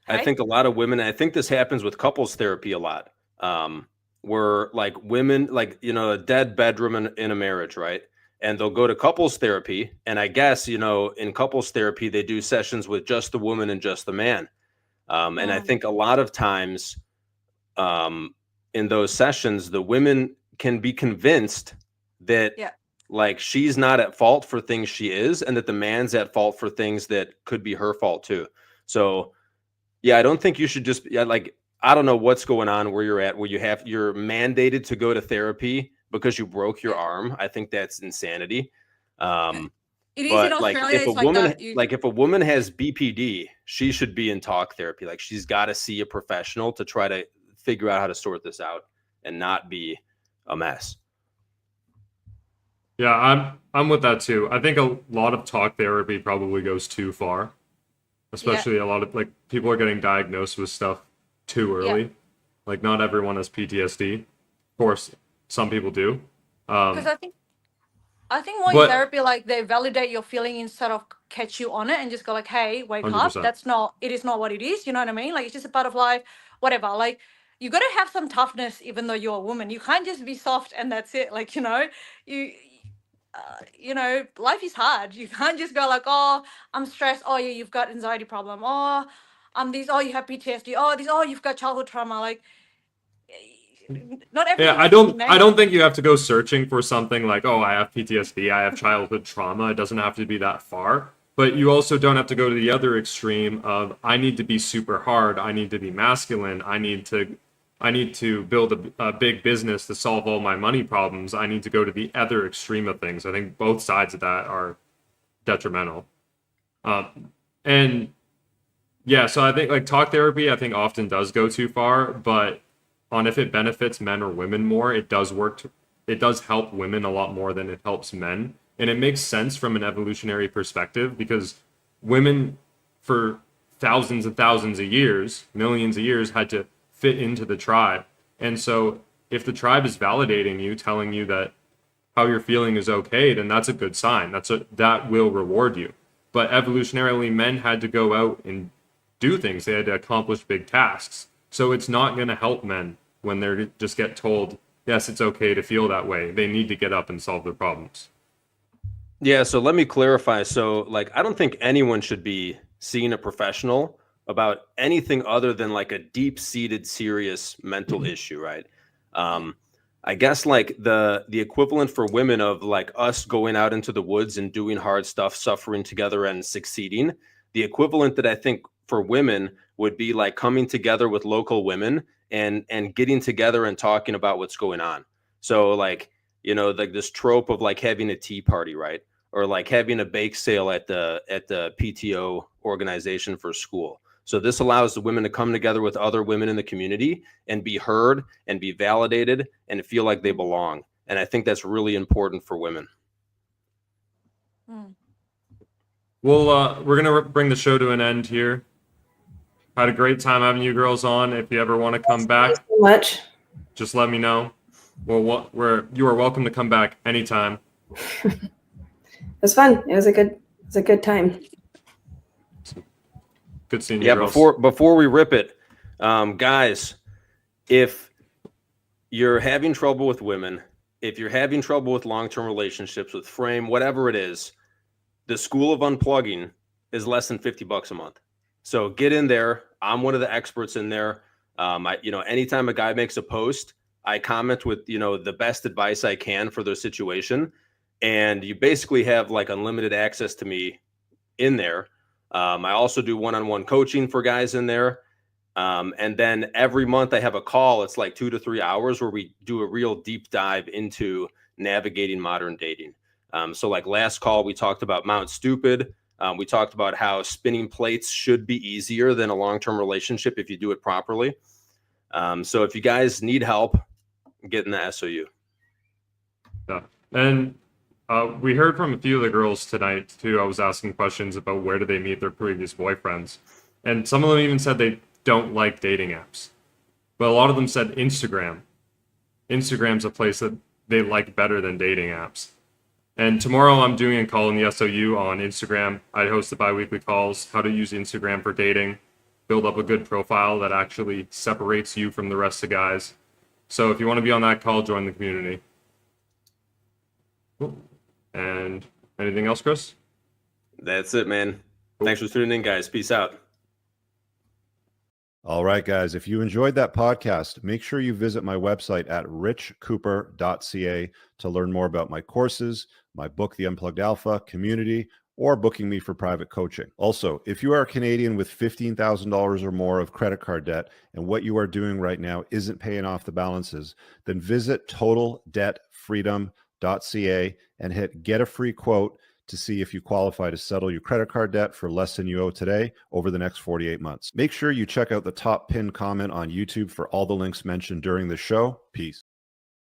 I hey? think a lot of women, I think this happens with couples therapy a lot, where like women, like, a dead bedroom in a marriage, right? And they'll go to couples therapy. And I guess, in couples therapy, they do sessions with just the woman and just the man. And I think a lot of times in those sessions, the women can be convinced that like she's not at fault for things she is, and that the man's at fault for things that could be her fault too. So yeah, I don't think you should just I don't know what's going on where you're at, where you're mandated to go to therapy because you broke your arm. I think that's insanity. It is in But like Australia. if a It's like woman that. like if a woman has BPD, she should be in talk therapy. Like she's got to see a professional to try to figure out how to sort this out and not be a mess. Yeah, I'm with that too. I think a lot of talk therapy probably goes too far, especially a lot of like people are getting diagnosed with stuff too early. Like not everyone has PTSD. Of course, some people do. Because I think more in But therapy, like they validate your feeling instead of catch you on it and just go like, hey, wake up. 100%. It is not what it is. You know what I mean? Like it's just a part of life, whatever. Like you got to have some toughness, even though you're a woman. You can't just be soft and that's it. Like, life is hard. You can't just go like, oh, I'm stressed. Oh yeah, you've got anxiety problem. Oh, oh, you have PTSD. Oh, oh, you've got childhood trauma. Like, not everything. yeah, I don't think you have to go searching for something like, oh, I have PTSD, I have childhood trauma. It doesn't have to be that far. But you also don't have to go to the other extreme of I need to be super hard, I need to be masculine, I need to build a big business to solve all my money problems. I need to go to the other extreme of things. I think both sides of that are detrimental. And yeah, so I think like talk therapy, I think often does go too far, but on if it benefits men or women more, it does it does help women a lot more than it helps men. And it makes sense from an evolutionary perspective because women for thousands and thousands of years, millions of years, had to fit into the tribe. And so if the tribe is validating you, telling you that how you're feeling is okay, then that's a good sign. That will reward you. But evolutionarily, men had to go out and do things. They had to accomplish big tasks. So it's not going to help men when they just get told, yes, it's okay to feel that way. They need to get up and solve their problems. Yeah, so let me clarify. So like I don't think anyone should be seeing a professional about anything other than like a deep-seated serious mental issue, right? I guess like the equivalent for women of like us going out into the woods and doing hard stuff, suffering together and succeeding. The equivalent that I think for women would be like coming together with local women and getting together and talking about what's going on. So like, like this trope of like having a tea party, right? Or like having a bake sale at the PTO organization for school. So this allows the women to come together with other women in the community and be heard and be validated and feel like they belong. And I think that's really important for women. Well, we're going to bring the show to an end here. Had a great time having you girls on. If you ever want to come back, Thanks so much. just let me know. Well, you are welcome to come back anytime. It was fun. It was a good time. Good seeing you Yeah, girls. before we rip it, guys, if you're having trouble with women, if you're having trouble with long-term relationships, with frame, whatever it is, the School of Unplugging is less than $50 a month. So get in there. I'm one of the experts in there. Anytime a guy makes a post, I comment with, the best advice I can for their situation. And you basically have like unlimited access to me in there. I also do one-on-one coaching for guys in there. And then every month I have a call. It's like 2 to 3 hours where we do a real deep dive into navigating modern dating. So like last call, we talked about Mount Stupid. We talked about how spinning plates should be easier than a long-term relationship if you do it properly. So if you guys need help, get in the SOU. Yeah. And we heard from a few of the girls tonight, too. I was asking questions about where do they meet their previous boyfriends. And some of them even said they don't like dating apps. But a lot of them said Instagram. Instagram's a place that they like better than dating apps. And tomorrow I'm doing a call in the SOU on Instagram. I host the bi-weekly calls, how to use Instagram for dating, build up a good profile that actually separates you from the rest of guys. So if you want to be on that call, join the community. Cool. And anything else, Chris? That's it, man. Cool. Thanks for tuning in, guys. Peace out. All right, guys, if you enjoyed that podcast, make sure you visit my website at richcooper.ca to learn more about my courses, my book, The Unplugged Alpha, community, or booking me for private coaching. Also, if you are a Canadian with $15,000 or more of credit card debt and what you are doing right now isn't paying off the balances, then visit totaldebtfreedom.com creditcard.ca and hit get a free quote to see if you qualify to settle your credit card debt for less than you owe today over the next 48 months. Make sure you check out the top pinned comment on YouTube for all the links mentioned during the show. Peace.